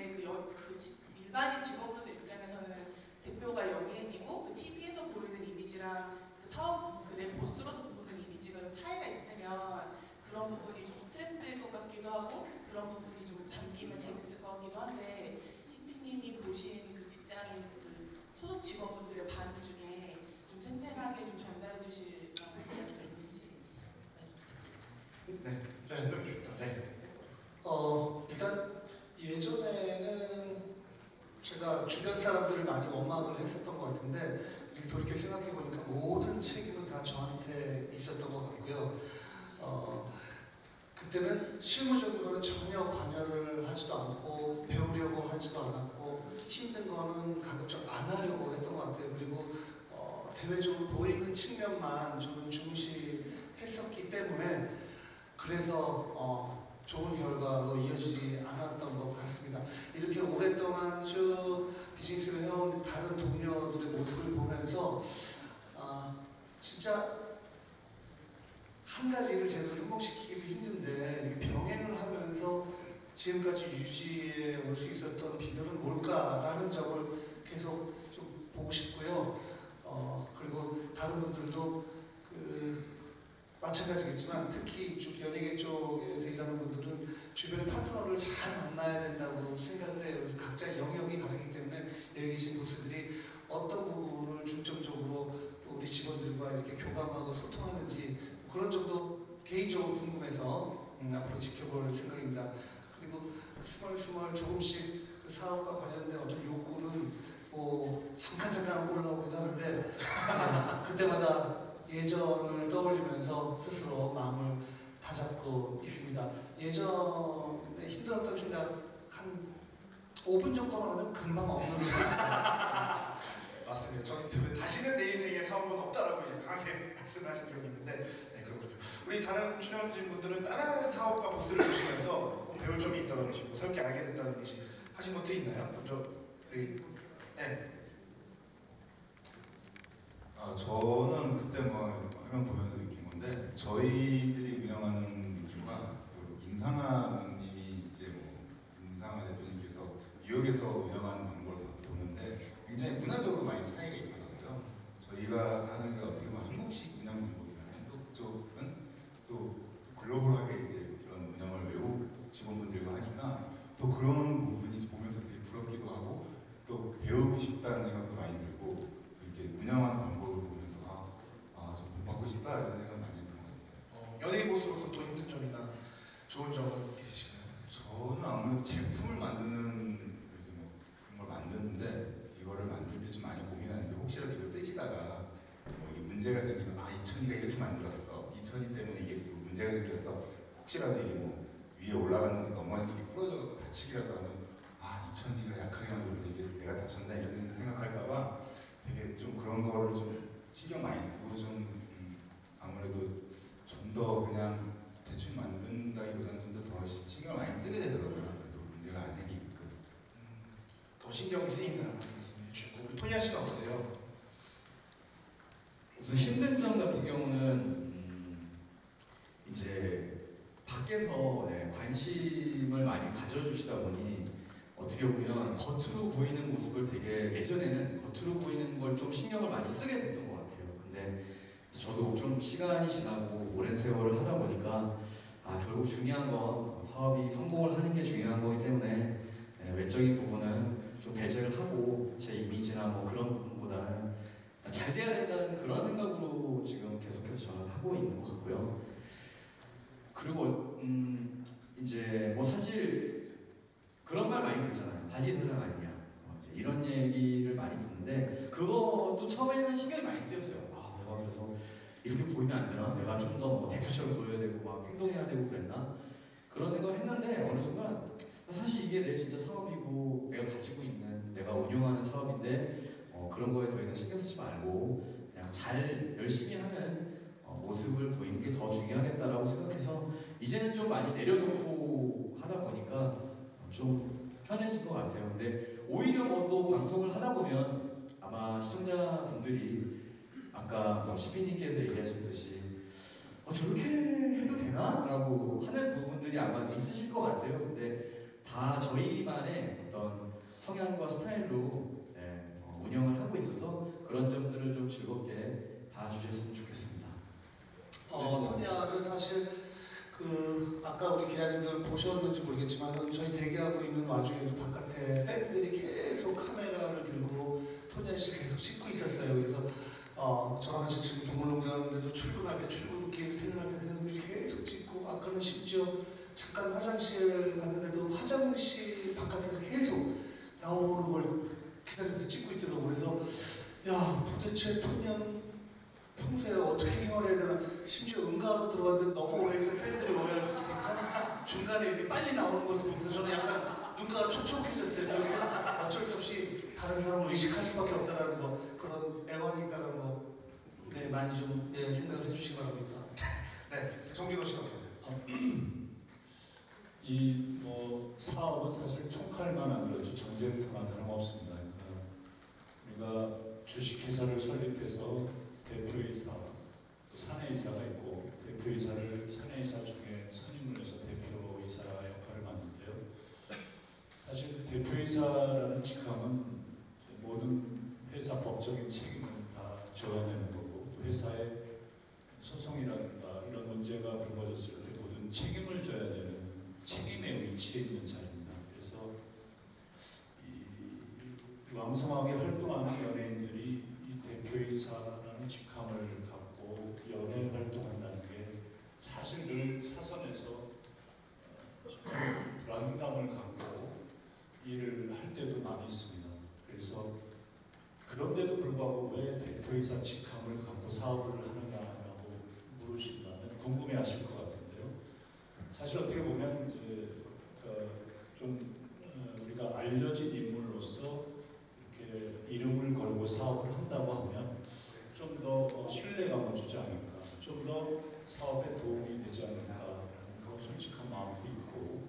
일반인 직원분들 입장에서는 대표가 연예인이고 그 TV에서 보이는 이미지랑 그 사업 내 보스로서 보는 이미지가 좀 차이가 있으면 그런 부분이 좀 스트레스일 것 같기도 하고, 그런 부분이 좀 담기면 재밌을 것 같기도 한데, 신피님이 보신 그 직장인 그 소속 직원분들의 반응 중에 좀 생생하게 좀 전달해 주실 만한 이야기가 있는지 말씀 부탁드리겠습니다. 네, 설명해 주셨다. 네. 일단 예전에는 제가 주변 사람들을 많이 원망을 했었던 것 같은데, 이렇게 돌이켜 생각해 보니까 모든 책임은 다 저한테 있었던 것 같고요. 그때는 실무적으로는 전혀 관여를 하지도 않고 배우려고 하지도 않았고, 힘든 거는 가급적 안 하려고 했던 것 같아요. 그리고 대외적으로 보이는 측면만 저는 중시했었기 때문에 그래서 좋은 결과로 이어지지 않았던 것 같습니다. 이렇게 오랫동안 쭉 비즈니스를 해온 다른 동료들의 모습을 보면서 진짜 한 가지 일을 제대로 성공시키기도 힘든데 이렇게 병행을 하면서 지금까지 유지해 올 수 있었던 비결은 뭘까라는 점을 계속 좀 보고 싶고요. 그리고 다른 분들도 마찬가지겠지만 특히 연예계 쪽에서 일하는 분들은 주변의 파트너를 잘 만나야 된다고 생각을 해요. 그래서 각자 영역이 다르기 때문에 여기 계신 보스들이 어떤 부분을 중점적으로 또 우리 직원들과 이렇게 교감하고 소통하는지 그런 점도 개인적으로 궁금해서 앞으로 지켜볼 생각입니다. 그리고 스멀스멀 조금씩 그 사업과 관련된 어떤 욕구는 잠깐 올라오기도 하는데 그때마다 예전을 떠올리면서 스스로 마음을 다잡고 있습니다. 예전에 힘들었던 순간 한 5분 정도만 하면 금방 억누를 수 있어요. 맞습니다. 저는 때문에 다시는 내 인생에 사업은 없다라고 이제 강하게 말씀하신 기억이 있는데, 네, 그렇군요. 우리 다른 출연진 분들은 다른 사업가 보스를 보시면서 배울 점이 있다든지, 뭐 새롭게 알게 됐다든지 하신 것들이 있나요? 먼저 우리 네. 저는 그때 뭐 화면 보면서 느낀 건데 저희들이 운영하는 느낌과 또 임상아 님이 이제 뭐 임상아 대표님께서 뉴욕에서 운영하는 방법을 보는데 굉장히 문화적으로 많이 차이가 있더라고요. 저희가 하는 게 어떻게 보면 한국식 운영 방법이라면 또 그쪽은 또 글로벌하게 이제 이런 운영을 외국 직원분들과 하니까 또 그런 부분이 보면서 되게 부럽기도 하고 또 배우고 싶다는 생각도 많이 들고 이렇게 운영하는 방법을 보면서 좀 공부하고 싶다 이런 생각 많이 드는 것 같아요. 연예인 보스로서 또 힘든 점이나 좋은 점은 있으신가요? 저는 아무래도 제품을 만드는 그래서 뭐 그런 걸 만드는데 이거를 만들 때 좀 많이 고민하는데 혹시라도 이거 쓰시다가 뭐 이게 문제가 생기면 이천이가 이렇게 만들었어 이천이 때문에 이게 문제가 생겼어 혹시라도 이게 뭐 위에 올라가는 넘어가는 게 부러져서 다치기라도 하면 이천이가 약하게 만들어서 이게 내가 다쳤나 이런 생각할까봐 되게 좀 그런 거를 좀 신경 많이 쓰고 좀 아무래도 좀 더 그냥 대충 만든다기보다는 좀 더 신경을 많이 쓰게 되더라고요. 그래도 문제가 안 생기게끔. 더 신경이 쓰인다 말씀해 주시고 우리 토니아 씨는 어떠세요? 우선 힘든 점 같은 경우는 이제 밖에서 관심을 많이 가져주시다 보니 어떻게 보면 겉으로 보이는 모습을 되게 예전에는 겉으로 보이는 걸 좀 신경을 많이 쓰게 됐던 것 같아요. 근데 저도 좀 시간이 지나고 오랜 세월을 하다 보니까 결국 중요한 건 사업이 성공을 하는 게 중요한 거기 때문에 외적인 부분은 좀 배제를 하고 제 이미지나 뭐 그런 부분보다는 잘 돼야 된다는 그런 생각으로 지금 계속해서 저는 하고 있는 것 같고요. 그리고 이제 뭐 사실 그런 말 많이 듣잖아요. 바지 사장 아니냐. 이제 이런 얘기를 많이 듣는데 그것도 처음에는 신경이 많이 쓰였어요. 내가 그래서 이렇게 보이면 안 되나? 내가 좀 더 뭐 대표처럼 보여야 되고 막 행동해야 되고 그랬나? 그런 생각을 했는데 어느 순간 사실 이게 내 진짜 사업이고 내가 가지고 있는 내가 운영하는 사업인데 그런 거에 더 이상 신경 쓰지 말고 그냥 잘 열심히 하는 모습을 보이는 게 더 중요하겠다라고 생각해서 이제는 좀 많이 내려놓고 하다 보니까 좀 편해진 것 같아요. 근데 오히려 뭐 또 방송을 하다 보면 아마 시청자분들이 아까 뭐 CP님께서 얘기하셨듯이 저렇게 해도 되나? 라고 하는 부분들이 아마 있으실 것 같아요. 근데 다 저희만의 어떤 성향과 스타일로 운영을 하고 있어서 그런 점들을 좀 즐겁게 봐주셨으면 좋겠습니다. 토니아는 사실 아까 우리 기자님들 보셨는지 모르겠지만 저희 대기하고 있는 와중에도 바깥에 팬들이 계속 카메라를 들고 토니아 씨를 계속 찍고 있었어요. 그래서 저랑 같이 지금 동물농장 하는데도 출근할 때 출근길, 퇴근할 때 퇴근길 계속 찍고 아까는 심지어 잠깐 화장실 갔는데도 화장실 바깥에서 계속 나오는 걸 기다리면서 찍고 있더라고요. 그래서 도대체 토니아는 평소에 어떻게 생활해야 되나 심지어 응가로 들어왔는데 너무 오래 있어 팬들이 오해할 수 있으니까 중간에 이렇게 빨리 나오는 모습을 보면서 저는 약간 눈가가 촉촉해졌어요. 그러니까 어쩔 수 없이 다른 사람을 의식할 수밖에 없다는 거 그런 애환이 있다는 거 많이 좀 생각을 해주시기 바랍니다. 네, 정진호 씨는 어떠세요? 이 사업은 사실 총칼만 안 들었죠. 전쟁터만 다름없습니다. 그러니까 우리가 주식회사를 설립해서 대표이사, 또 사내이사가 있고 대표이사를 사내이사 중에 선임을 해서 대표이사 역할을 맡는데요. 사실 대표이사라는 직함은 모든 회사 법적인 책임을 다 져야 되는 거고 또 회사의 소송이라든가 이런 문제가 불거졌을 때 모든 책임을 져야 되는 책임의 위치에 있는 자리입니다. 그래서 이 왕성하게 활동하는 연예인들이 이 대표이사라는 직함을 갖고 연예 활동한다는 게 사실 늘 사선에서 불안감을 갖고 일을 할 때도 많이 있습니다. 그래서 그런데도 불구하고 왜 대표이사 직함을 갖고 사업을 하느냐라고 물으신다면 궁금해하실 것 같은데요. 사실 어떻게 보면 이제 좀 우리가 알려진 인물로서 이렇게 이름을 걸고 사업을 한다고 하면 좀 더 신뢰감을 주지 않을까, 좀 더 사업에 도움이 되지 않을까라는 그런 솔직한 마음도 있고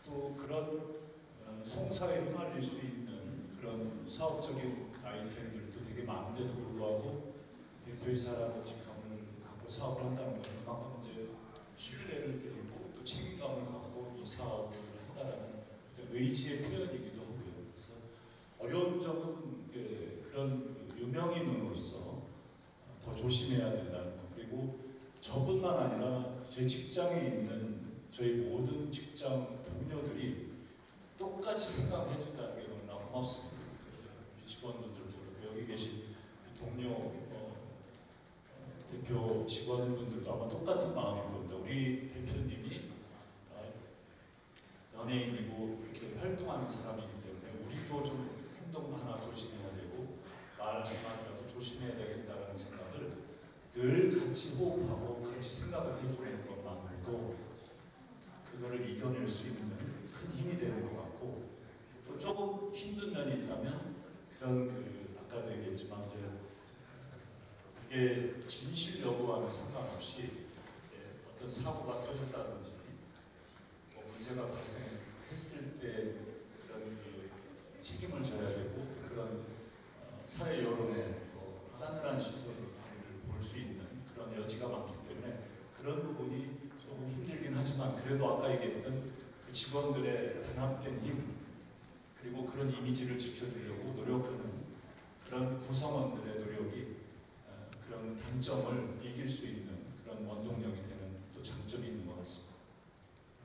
또 그런 성사에 휘말릴 수 있는 그런 사업적인 아이템들도 되게 많은데도 불구하고 대표이사라는 직함을 갖고 사업을 한다는 것은 그만큼 이제 신뢰를 드리고 또 책임감을 갖고 이 사업을 한다는 의지의 표현이기도 하고요. 그래서 어려운 점은 그런 유명인으로서 더 조심해야 된다는 것, 그리고 저뿐만 아니라 제 직장에 있는 저희 모든 직장 동료들이 똑같이 생각해 준다는 게 너무나 고맙습니다. 우리 직원분들도 그렇고 여기 계신 동료 대표 직원분들도 아마 똑같은 마음일 겁니다. 우리 대표님이 연예인이고 이렇게 활동하는 사람이기 때문에 우리도 좀 행동 하나 조심해야 되고 말 한마디라도 조심해야 되겠다는 생각을 늘 같이 호흡하고 같이 생각을 해주는 것만으로도 그거를 이겨낼 수 있는 큰 힘이 되는 것 같고, 또 조금 힘든 면이 있다면 그런 아까도 얘기했지만 이제 이게 진실 여부와는 상관없이 어떤 사고가 터졌다든지 문제가 발생했을 때 그런 책임을 져야 되고 또 그런 사회 여론에 또 싸늘한 시선을 볼 수 있는 그런 여지가 많기 때문에 그런 부분이 조금 힘들긴 하지만 그래도 아까 얘기했던 그 직원들의 단합된 힘 그리고 그런 이미지를 지켜주려고 노력하는 그런 구성원들의 노력이 그런 단점을 이길 수 있는 그런 원동력이 되는 또 장점이 있는 것 같습니다.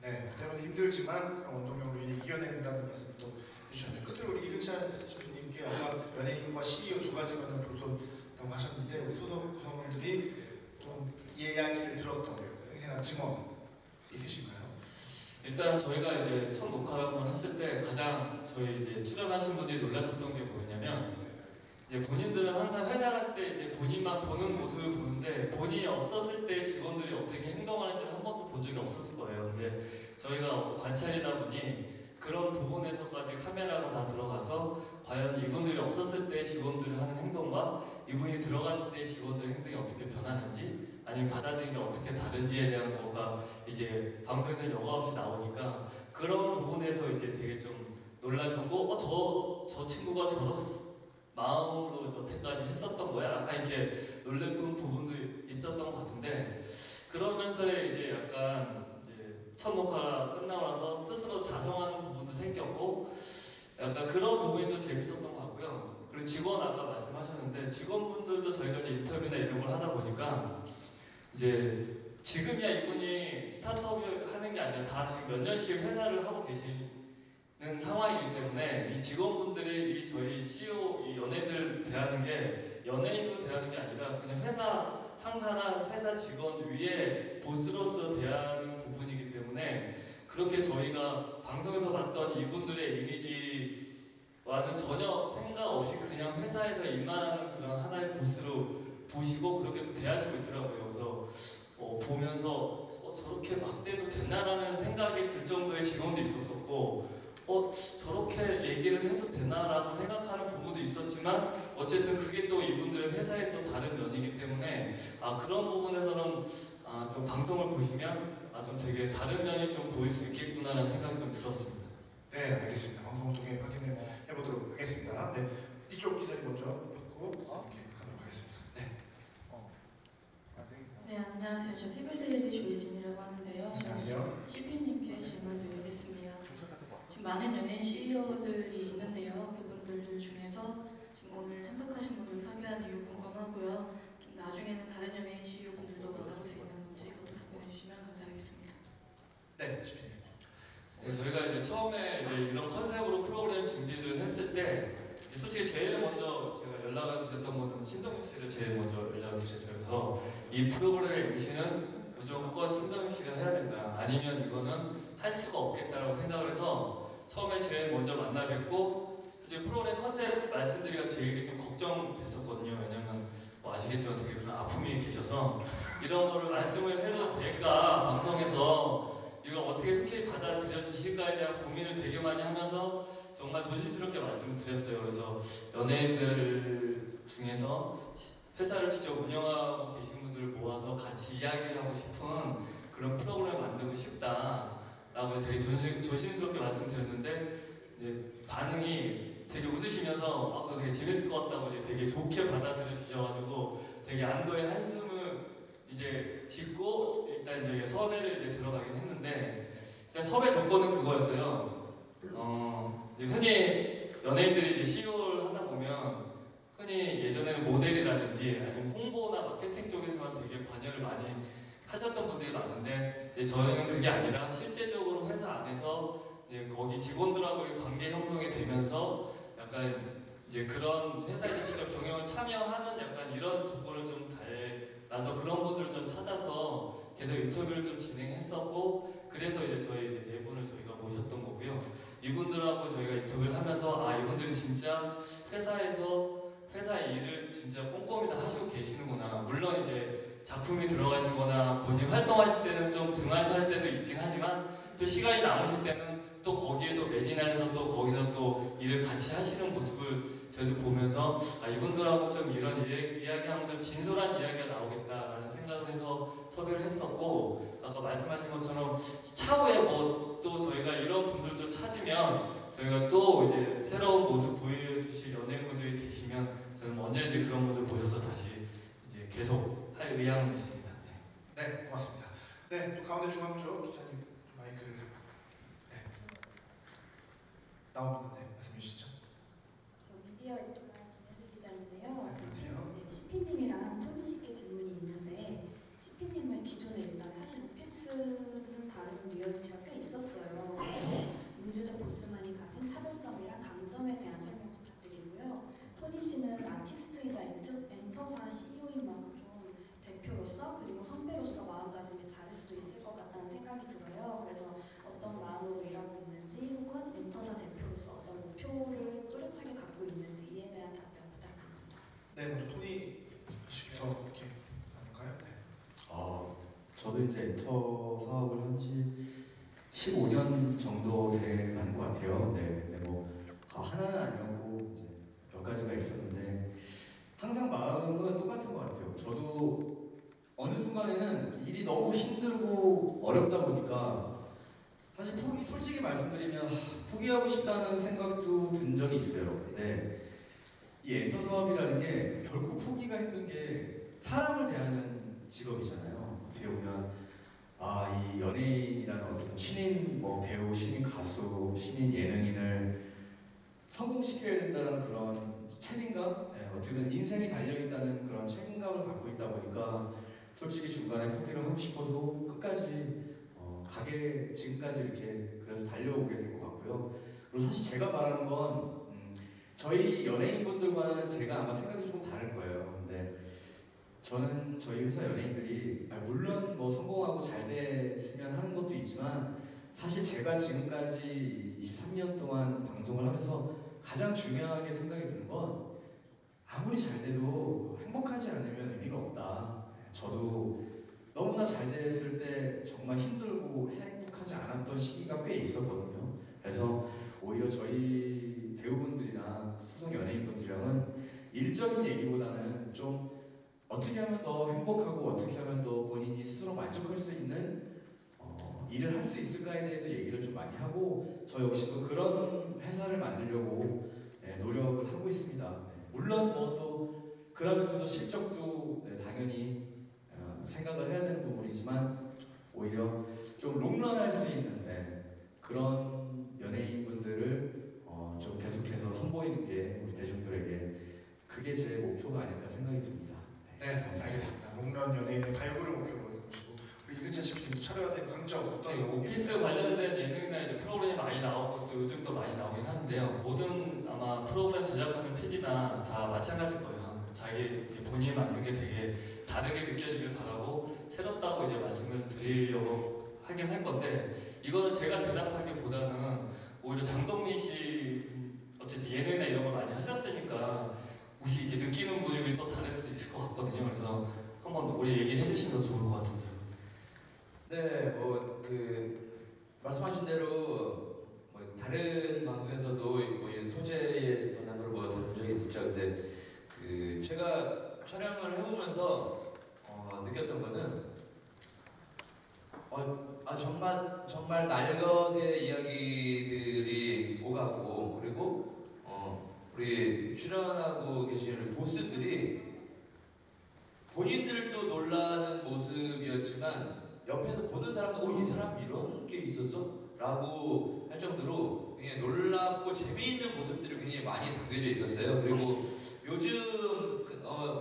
네, 때로는 힘들지만 원동력으로 이겨낸다는 말씀 또 해주셨네요. 끝으로 우리 이근찬 대표님께 아까 연예인과 CEO 두 가지만을 보셨다고 하셨는데 우리 소속 구성원들이 좀 이야기를 들었던 생생한 증언 있으신가요? 일단 저희가 이제 첫 녹화를 했을 때 가장 저희 이제 출연하신 분들이 놀라셨던 게 뭐냐면 이제 본인들은 항상 회사 갔을 때 이제 본인만 보는 모습을 보는데 본인이 없었을 때 직원들이 어떻게 행동하는지를 한 번도 본 적이 없었을 거예요. 근데 저희가 관찰이다 보니 그런 부분에서까지 카메라가 다 들어가서 과연 이분들이 없었을 때 직원들이 하는 행동과 이분이 들어갔을 때 직원들의 행동이 어떻게 변하는지 아니면 받아들이면 어떻게 다른지에 대한 거가 이제 방송에서 여과 없이 나오니까 그런 부분에서 이제 되게 좀 놀라셨고 저 친구가 저런 마음으로 여태까지 했었던 거야? 아까 이렇게 놀랬던 부분도 있었던 것 같은데 그러면서 이제 약간 이제 첫 녹화 끝나고 나서 스스로 자성하는 부분도 생겼고 약간 그런 부분이 좀 재밌었던 것 같고요. 그리고 직원 아까 말씀하셨는데 직원분들도 저희가 이제 인터뷰나 이런 걸 하다 보니까 이제 지금이야 이분이 스타트업을 하는 게 아니라 다 지금 몇 년씩 회사를 하고 계시는 상황이기 때문에 이 직원분들이 이 저희 CEO 이 연예인들 대하는 게 연예인으로 대하는 게 아니라 그냥 회사 상사나 회사 직원 위에 보스로서 대하는 부분이기 때문에 그렇게 저희가 방송에서 봤던 이분들의 이미지와는 전혀 생각 없이 그냥 회사에서 일만 하는 그런 하나의 보스로 보시고 그렇게 또 대하시고 있더라고요. 그래서 보면서 저렇게 막대도 됐나라는 생각이 들 정도의 직원도 있었었고 저렇게 얘기를 해도 되나라고 생각하는 부분도 있었지만 어쨌든 그게 또 이분들의 회사의 또 다른 면이기 때문에 그런 부분에서는 좀 방송을 보시면 좀 되게 다른 면이 좀 보일 수 있겠구나라는 생각이 좀 들었습니다. 네, 알겠습니다. 방송을 통해 확인을 해보도록 하겠습니다. 네, 이쪽 기자님 먼저 받고 이렇게 가도록 하겠습니다. 네. 네, 안녕하세요. 저 TV데일리 조혜진이라고 하는데요. 안녕하세요. CP님께 질문 드리겠습니다. 지금 많은 연예인 CEO들이 있는데요. 그분들 중에서 지금 오늘 참석하신 분들 섭외한 이유 궁금하고요. 좀 나중에는 다른 연예인 CEO분들도 만나볼 수 있는 건지 그것도 답변해 주시면 감사하겠습니다. 네, CP님. 네, 저희가 이제 처음에 이제 이런 컨셉으로 프로그램 준비를 했을 때 솔직히 제일 먼저 제가 연락을 드렸던 분은 신동엽 씨를 제일 먼저 연락을 드렸어요. 그래서 이 프로그램의 MC는 무조건 신동엽 씨가 해야 된다. 아니면 이거는 할 수가 없겠다라고 생각을 해서 처음에 제일 먼저 만나 뵙고 이제 프로그램 컨셉 말씀드리기가 제일 좀 걱정됐었거든요. 왜냐면 아시겠지만 되게 그런 아픔이 계셔서 이런 거를 말씀을 해도 될까 방송에서 이걸 어떻게 흔쾌히 받아들여 주실까에 대한 고민을 되게 많이 하면서 정말 조심스럽게 말씀을 드렸어요. 그래서 연예인들 중에서 회사를 직접 운영하고 계신 분들 모아서 같이 이야기를 하고 싶은 그런 프로그램을 만들고 싶다라고 되게 조심스럽게 말씀드렸는데 반응이 되게 웃으시면서 그거 되게 재밌을 것 같다고 되게 좋게 받아들여 주셔가지고 되게 안도의 한숨을 이제 짓고 일단 저희 섭외를 이제 들어가긴 했는데 일단 섭외 조건은 그거였어요. 이제 흔히 연예인들이 이제 CEO를 하다 보면 흔히 예전에는 모델이라든지 아니면 홍보나 마케팅 쪽에서만 되게 관여를 많이 하셨던 분들이 많은데 이제 저희는 그게 아니라 실제적으로 회사 안에서 이제 거기 직원들하고의 관계 형성이 되면서 약간 이제 그런 회사에서 직접 경영을 참여하는 약간 이런 조건을 좀 달라서 그런 분들을 좀 찾아서 계속 인터뷰를 좀 진행했었고 그래서 이제 저희 이제 네 분을 저희가 모셨던 거고요. 이분들하고 저희가 인터뷰를 하면서 아 이분들이 진짜 회사의 일을 진짜 꼼꼼히 다 하시고 계시는구나. 물론 이제 작품이 들어가시거나 본인 활동하실 때는 좀 등한시할 때도 있긴 하지만 또 시간이 남으실 때는 또 거기에도 매진하셔서 또 거기서 또 일을 같이 하시는 모습을 저희도 보면서 아 이분들하고 좀 이런 이야기하면 좀 진솔한 이야기가 나오겠다라는 생각을 해서 섭외를 했었고 아까 말씀하신 것처럼 차후에 뭐 또 저희가 이런 분들 좀 찾으면 저희가 또 이제 새로운 모습 보여주실 연예인분들이 계시면 저는 언제든지 그런 분들 모셔서 다시 이제 계속 할 의향은 있습니다. 네, 고맙습니다. 네, 또 가운데 중앙 쪽 기자님 마이크 네 나옵니다. 네, 말씀해 주시죠. 저 미디어 김혜수 기자인데요. 안녕하세요. 네, CP님이랑 토니 씨께 질문이 있는데 CP님은 기존에 일단 사실 오피스는 다른 리얼리티가 꽤 있었어요. 그래서 문제적 보스만이 가진 차별점이랑 강점에 대한 설명 부탁드리고요. 토니 씨는 아티스트이자 엔터사 CEO인 만큼 좀 대표로서 그리고 선배로서 마음가짐이 다를 수도 있을 것 같다는 생각이 들어요. 그래서 어떤 마음으로 일하고 있는지 혹은 엔터사 대표로서 어떤 목표를 뚜렷하게 갖고 있는지 이에 대한 답변 부탁드립니다. 네, 먼저 토니 씨부터 이렇게 나눌까요? 네. 저도 이제 엔터 사업을 한 지 15년 정도 돼 가는 것 같아요. 네, 근데 뭐 하나는 아니었고 이제 몇 가지가 있었는데 항상 마음은 똑같은 것 같아요. 저도 어느 순간에는 일이 너무 힘들고 어렵다 보니까 사실 솔직히 말씀드리면 포기하고 싶다는 생각도 든 적이 있어요. 근데 이 엔터 사업이라는 게 결국 포기가 힘든 게 사람을 대하는 직업이잖아요. 어떻게 보면 이 연예인이라는 어떤 신인 배우, 신인 가수, 신인 예능인을 성공시켜야 된다는 그런 책임감, 어떻게든 인생이 달려있다는 그런 책임감을 갖고 있다 보니까 솔직히 중간에 포기를 하고 싶어도 끝까지 지금까지 이렇게 그래서 달려오게 된 것 같고요. 그리고 사실 제가 말하는 건 저희 연예인분들과는 제가 아마 생각이 좀 다를 거예요. 근데 저는 저희 회사 연예인들이 물론 성공하고 잘 됐으면 하는 것도 있지만 사실 제가 지금까지 23년 동안 방송을 하면서 가장 중요하게 생각이 드는 건 아무리 잘 돼도 행복하지 않으면 의미가 없다. 저도 너무나 잘 됐을 때 정말 힘들고 행복하지 않았던 시기가 꽤 있었거든요. 그래서 오히려 저희 배우분들이나 소속 연예인분들이랑은 일적인 얘기보다는 좀 어떻게 하면 더 행복하고 어떻게 하면 더 본인이 스스로 만족할 수 있는 일을 할 수 있을까에 대해서 얘기를 좀 많이 하고 저 역시도 그런 회사를 만들려고 노력을 하고 있습니다. 물론 또 그러면서도 실적도 당연히 생각을 해야 되는 부분이지만 오히려 좀 롱런할 수 있는 그런 연예인분들을 좀 계속해서 선보이는 게 우리 대중들에게 그게 제 목표가 아닐까 생각이 듭니다. 네, 알겠습니다. 롱런 연예인의 발굴을 목표로 해주시고 우리 이근찬 씨도 촬영해야 될 강점 어떤 오피스 관련된 예능이나 이제 프로그램이 많이 나오고 또 요즘도 많이 나오긴 하는데요. 모든 아마 프로그램 제작하는 PD나 다 마찬가지일 거예요. 자기 이제 본인이 만든 게 되게 다르게 느껴지길 바라고 새롭다고 이제 말씀을 드리려고 하긴 할 건데 이거는 제가 대답하기보다는 오히려 장동민 씨 어쨌든 예능이나 이런 걸 많이 하셨으니까 혹시 이제 느끼는 분이 또 다를 수도 있을 것 같거든요. 그래서 한번 우리 얘기를 해주시면 좋을 것 같은데요. 네, 말씀하신 대로 다른 방송에서도 이 소재에 관한 걸 들은 적이 있었죠. 근데 제가 촬영을 해보면서 느꼈던 거는 정말 날것의 이야기들이 오가고 그리고 우리 출연하고 계시는 보스들이 본인들도 놀라는 모습이었지만 옆에서 보는 사람도 이 사람 이런 게 있었어? 라고 할 정도로 굉장히 놀랍고 재미있는 모습들이 굉장히 많이 담겨져 있었어요. 그리고 요즘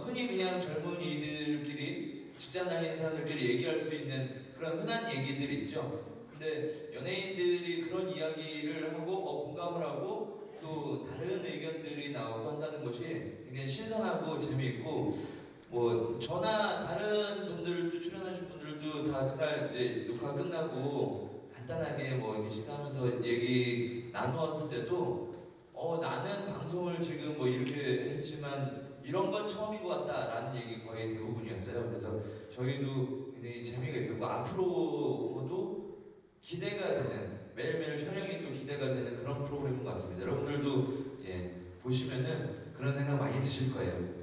흔히 그냥 젊은이들끼리 직장 다니는 사람들끼리 얘기할 수 있는 그런 흔한 얘기들이 있죠. 근데 연예인들이 그런 이야기를 하고 공감을 하고 또 다른 의견들이 나오고 한다는 것이 굉장히 신선하고 재미있고 뭐 저나 다른 분들도 출연하신 분들도 다 그날 이제 녹화 끝나고 간단하게 뭐 이렇게 식사하면서 얘기 나누었을 때도 나는 방송을 지금 뭐 이렇게 했지만 이런 건 처음인 것 같다라는 얘기 거의 대부분이었어요. 그래서 저희도 굉장히 재미가 있었고 앞으로도 기대가 되는 매일매일 촬영이 또 기대가 되는 그런 프로그램인 것 같습니다. 여러분들도 보시면은 그런 생각 많이 드실 거예요.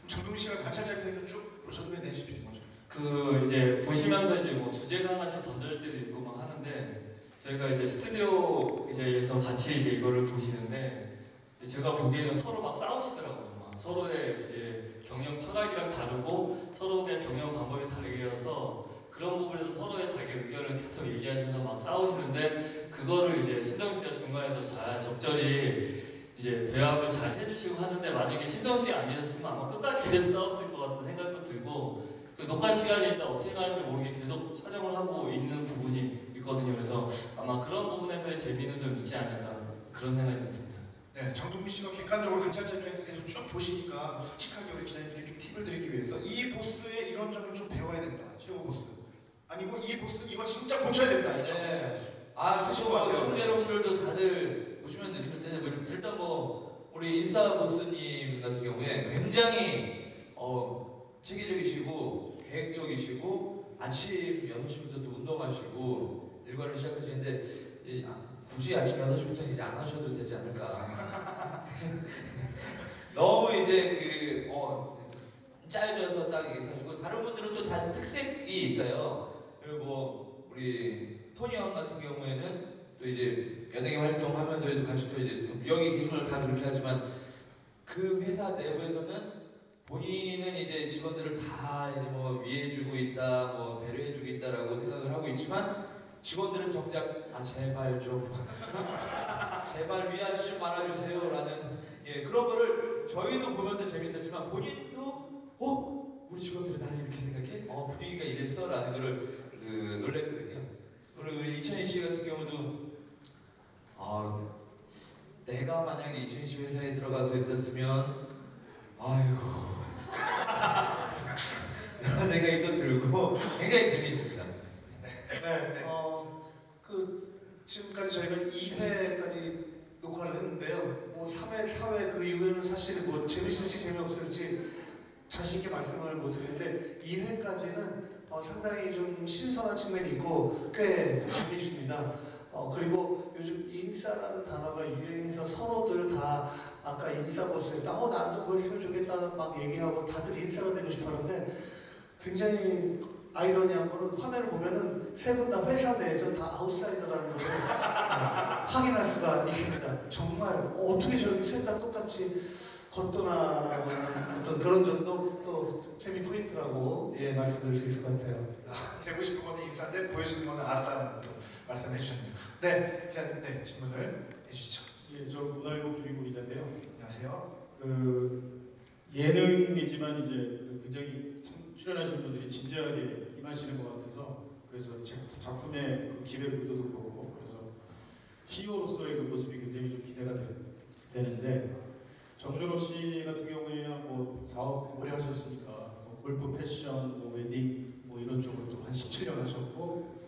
정동민 씨가 관찰자께서 쭉 보셨는데 내주십시오. 그 이제 보시면서 이제 뭐 주제가 하나씩 던질 때도 있고 막 하는데 저희가 이제 스튜디오에서 같이 이제 이거를 보시는데 이제 제가 보기에는 서로 막 싸우시더라고요. 막 서로의 이제 경영 철학이랑 다르고 서로의 경영 방법이 다르게여서 그런 부분에서 서로의 자기 의견을 계속 얘기하시면서 막 싸우시는데 그거를 이제 신동 씨가 중간에서 잘 적절히 이제 배합을 잘 해주시고 하는데 만약에 신동 씨가 안 계셨으면 아마 끝까지 계속 싸웠을 것 같은 생각도 들고 그 녹화 시간이 진짜 어떻게 가는지 모르게 계속 촬영을 하고 있는 부분이 있거든요. 그래서 아마 그런 부분에서의 재미는 좀 있지 않을까 그런 생각이 좀 듭니다. 네, 정동민 씨가 객관적으로 관찰자 입장에서 계속 쭉 보시니까 솔직하게 우리 기자님께 좀 팁을 드리기 위해서 이 보스의 이런 점을 좀 배워야 된다. 최고 보스. 아니고 이 보스 이건 진짜 고쳐야 된다. 이 점. 네. 쓰신 것 같아요. 시청자 여러분들도 다들 보시면 느낄 텐데 일단 뭐 우리 인싸 보스님 같은 경우에 굉장히 체계적이시고 계획적이시고 아침 6시부터 또 운동하시고 일과를 시작하시는데 굳이 아침 6시부터 이제 안 하셔도 되지 않을까. 너무 이제 짜여져서 딱 얘기하시고 다른 분들은 또 다 특색이 있어요. 그리고 뭐 우리 토니 형 같은 경우에는 또 이제 연예계 활동하면서도 같이 또 이제 여기 계신 분들 다 그렇게 하지만 그 회사 내부에서는 본인은 이제 직원들을 다 이제 뭐 위해주고 있다, 뭐 배려해주고 있다라고 생각을 하고 있지만 직원들은 정작 제발 좀 제발 위하지 말아주세요라는 그런 거를 저희도 보면서 재밌었지만 본인도 우리 직원들이 나를 이렇게 생각해? 분위기가 이랬어라는 거를 놀랬거든요. 그리고 이천희 씨 같은 경우도 내가 만약에 이천희 씨 회사에 들어가서 있었으면 아이고 이런 생각이 또 들고 굉장히 재미있습니다. 네. 지금까지 저희가 2회까지 녹화를 했는데요. 뭐 3회, 4회 그 이후에는 사실 뭐 재밌을지 재미없을지 자신 있게 말씀을 못 드리는데 2회까지는 상당히 좀 신선한 측면이 있고 꽤 재미있습니다. 그리고 요즘 인싸라는 단어가 유행해서 서로들 다 아까 인싸 보스에 나도 그거 했으면 좋겠다 막 얘기하고 다들 인싸가 되고 싶어 하는데 굉장히 아이러니한 거는 화면을 보면은 세 분 다 회사 내에서 다 아웃사이더라는 것을 확인할 수가 있습니다. 정말 어떻게 저렇게 셋 다 똑같이 걷도나라고 하는 어떤 그런 점도 또 재미 포인트라고 말씀드릴 수 있을 것 같아요. 되고 싶은 거는 인싸인데 보여주는 거는 아싸라는 또 말씀해 주셨네요. 네, 기자님, 네, 질문을 해주시죠. 예, 저 문화일보 주인공 기자인데요. 안녕하세요. 예능이지만 이제 굉장히 출연하시는 분들이 진지하게 임하시는 것 같아서 그래서 작품의 기획 의도도 그렇고 그래서 CEO로서의 그 모습이 굉장히 좀 기대가 되는데 정준호 씨 같은 경우에야 뭐 사업 오래 하셨으니까 뭐 골프, 패션, 뭐 웨딩 뭐 이런 쪽으로 한 17년 하셨고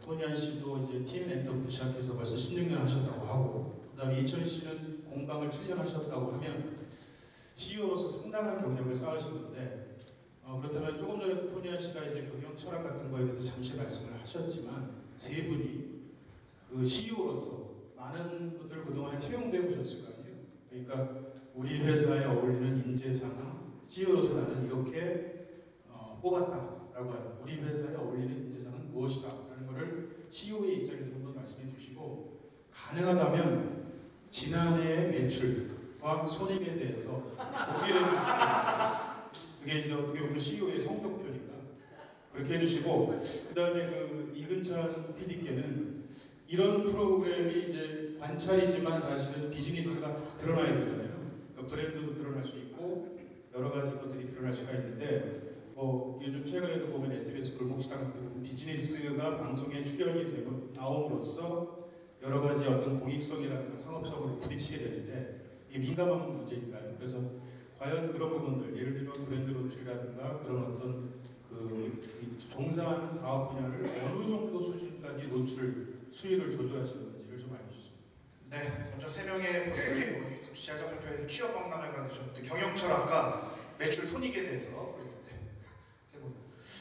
토니안 씨도 이제 TN 엔터부터 시작해서 벌써 16년 하셨다고 하고 그다음에 이천희 씨는 공방을 7년 하셨다고 하면 CEO로서 상당한 경력을 쌓으시는데 그렇다면 조금 전에 토니안 씨가 이제 경영 철학 같은 거에 대해서 잠시 말씀을 하셨지만 세 분이 그 CEO로서 많은 분들 그동안에 채용돼 보셨을 거 아니에요. 그러니까 우리 회사에 어울리는 인재상은 CEO로서 나는 이렇게 뽑았다라고 하는 우리 회사에 어울리는 인재상은 무엇이다 라는 것을 CEO의 입장에서 한번 말씀해 주시고 가능하다면 지난해의 매출과 손익에 대해서 공개를 그게 이제 어떻게 보면 CEO의 성격표니까 그렇게 해주시고, 그다음에 그 이근찬 PD께는 이런 프로그램이 이제 관찰이지만 사실은 비즈니스가 드러나야 되잖아요. 그러니까 브랜드도 드러날 수 있고 여러 가지 것들이 드러날 수가 있는데, 뭐 요즘 최근에도 보면 SBS 골목시장 같은 데 보면 비즈니스가 방송에 출연이 나옴으로써 여러 가지 어떤 공익성이라든가 상업성으로 부딪히게 되는데, 이게 민감한 문제니까요. 그래서 과연 그런 부분들, 예를 들면 브랜드 노출이라든가 그런 어떤 그 종사하는 사업 분야를 어느 정도 수준까지 수익을 조절하시는 건지를 좀 알고 싶습니다. 네, 먼저 세 명의 시작적 발표에서 취업 박람회 가주셨는데 경영철학과 매출 손익에 대해서 세 분.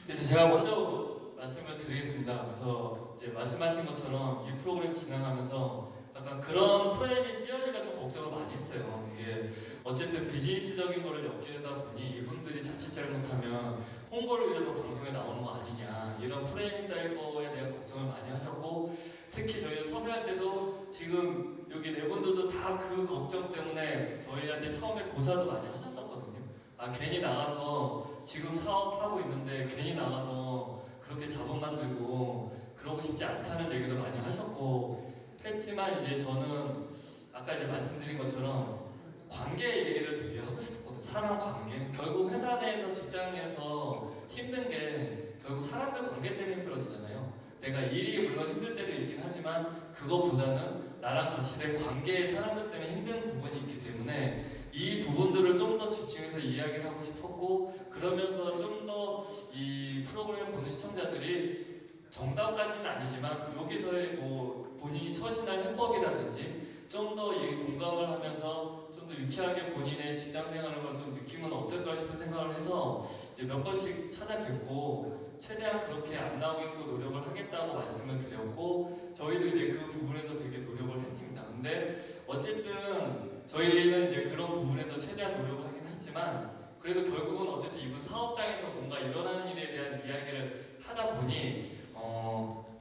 그래서 제가 먼저 말씀을 드리겠습니다. 그래서 이제 말씀하신 것처럼 이 프로그램 진행하면서 약간 그런 프레임이 씌워질까 좀 걱정을 많이 했어요. 이게 어쨌든 비즈니스적인 거를 엮이다 보니 이분들이 자칫 잘못하면 홍보를 위해서 방송에 나오는 거 아니냐, 이런 프레임이 쌓일 거에 대한 걱정을 많이 하셨고, 특히 저희가 섭외할 때도 지금 여기 네 분들도 다 그 걱정 때문에 저희한테 처음에 고사도 많이 하셨었거든요. 아, 괜히 나가서 지금 사업하고 있는데 괜히 나가서 그렇게 자본만 들고 그러고 싶지 않다는 얘기도 많이 하셨고 했지만, 이제 저는 아까 이제 말씀드린 것처럼 관계 얘기를 되게 하고 싶었거든요. 사람 관계. 결국 회사 내에서 직장 내에서 힘든 게 결국 사람들 관계 때문에 힘들어지잖아요. 내가 일이 물론 힘들 때도 있긴 하지만 그것보다는 나랑 같이 된 관계의 사람들 때문에 힘든 부분이 있기 때문에 이 부분들을 좀 더 집중해서 이야기를 하고 싶었고, 그러면서 좀 더 이 프로그램 보는 시청자들이 정답까지는 아니지만 여기서의 뭐 본인이 처신할 해법이라든지 좀 더 이 공감을 하면서 좀 더 유쾌하게 본인의 직장 생활을 좀 느끼면 어떨까 싶은 생각을 해서 이제 몇 번씩 찾아뵙고 최대한 그렇게 안 나오게끔 노력을 하겠다고 말씀을 드렸고, 저희도 이제 그 부분에서 되게 노력을 했습니다. 근데 어쨌든 저희는 이제 그런 부분에서 최대한 노력을 하긴 했지만, 그래도 결국은 어쨌든 이분 사업장에서 뭔가 일어나는 일에 대한 이야기를 하다 보니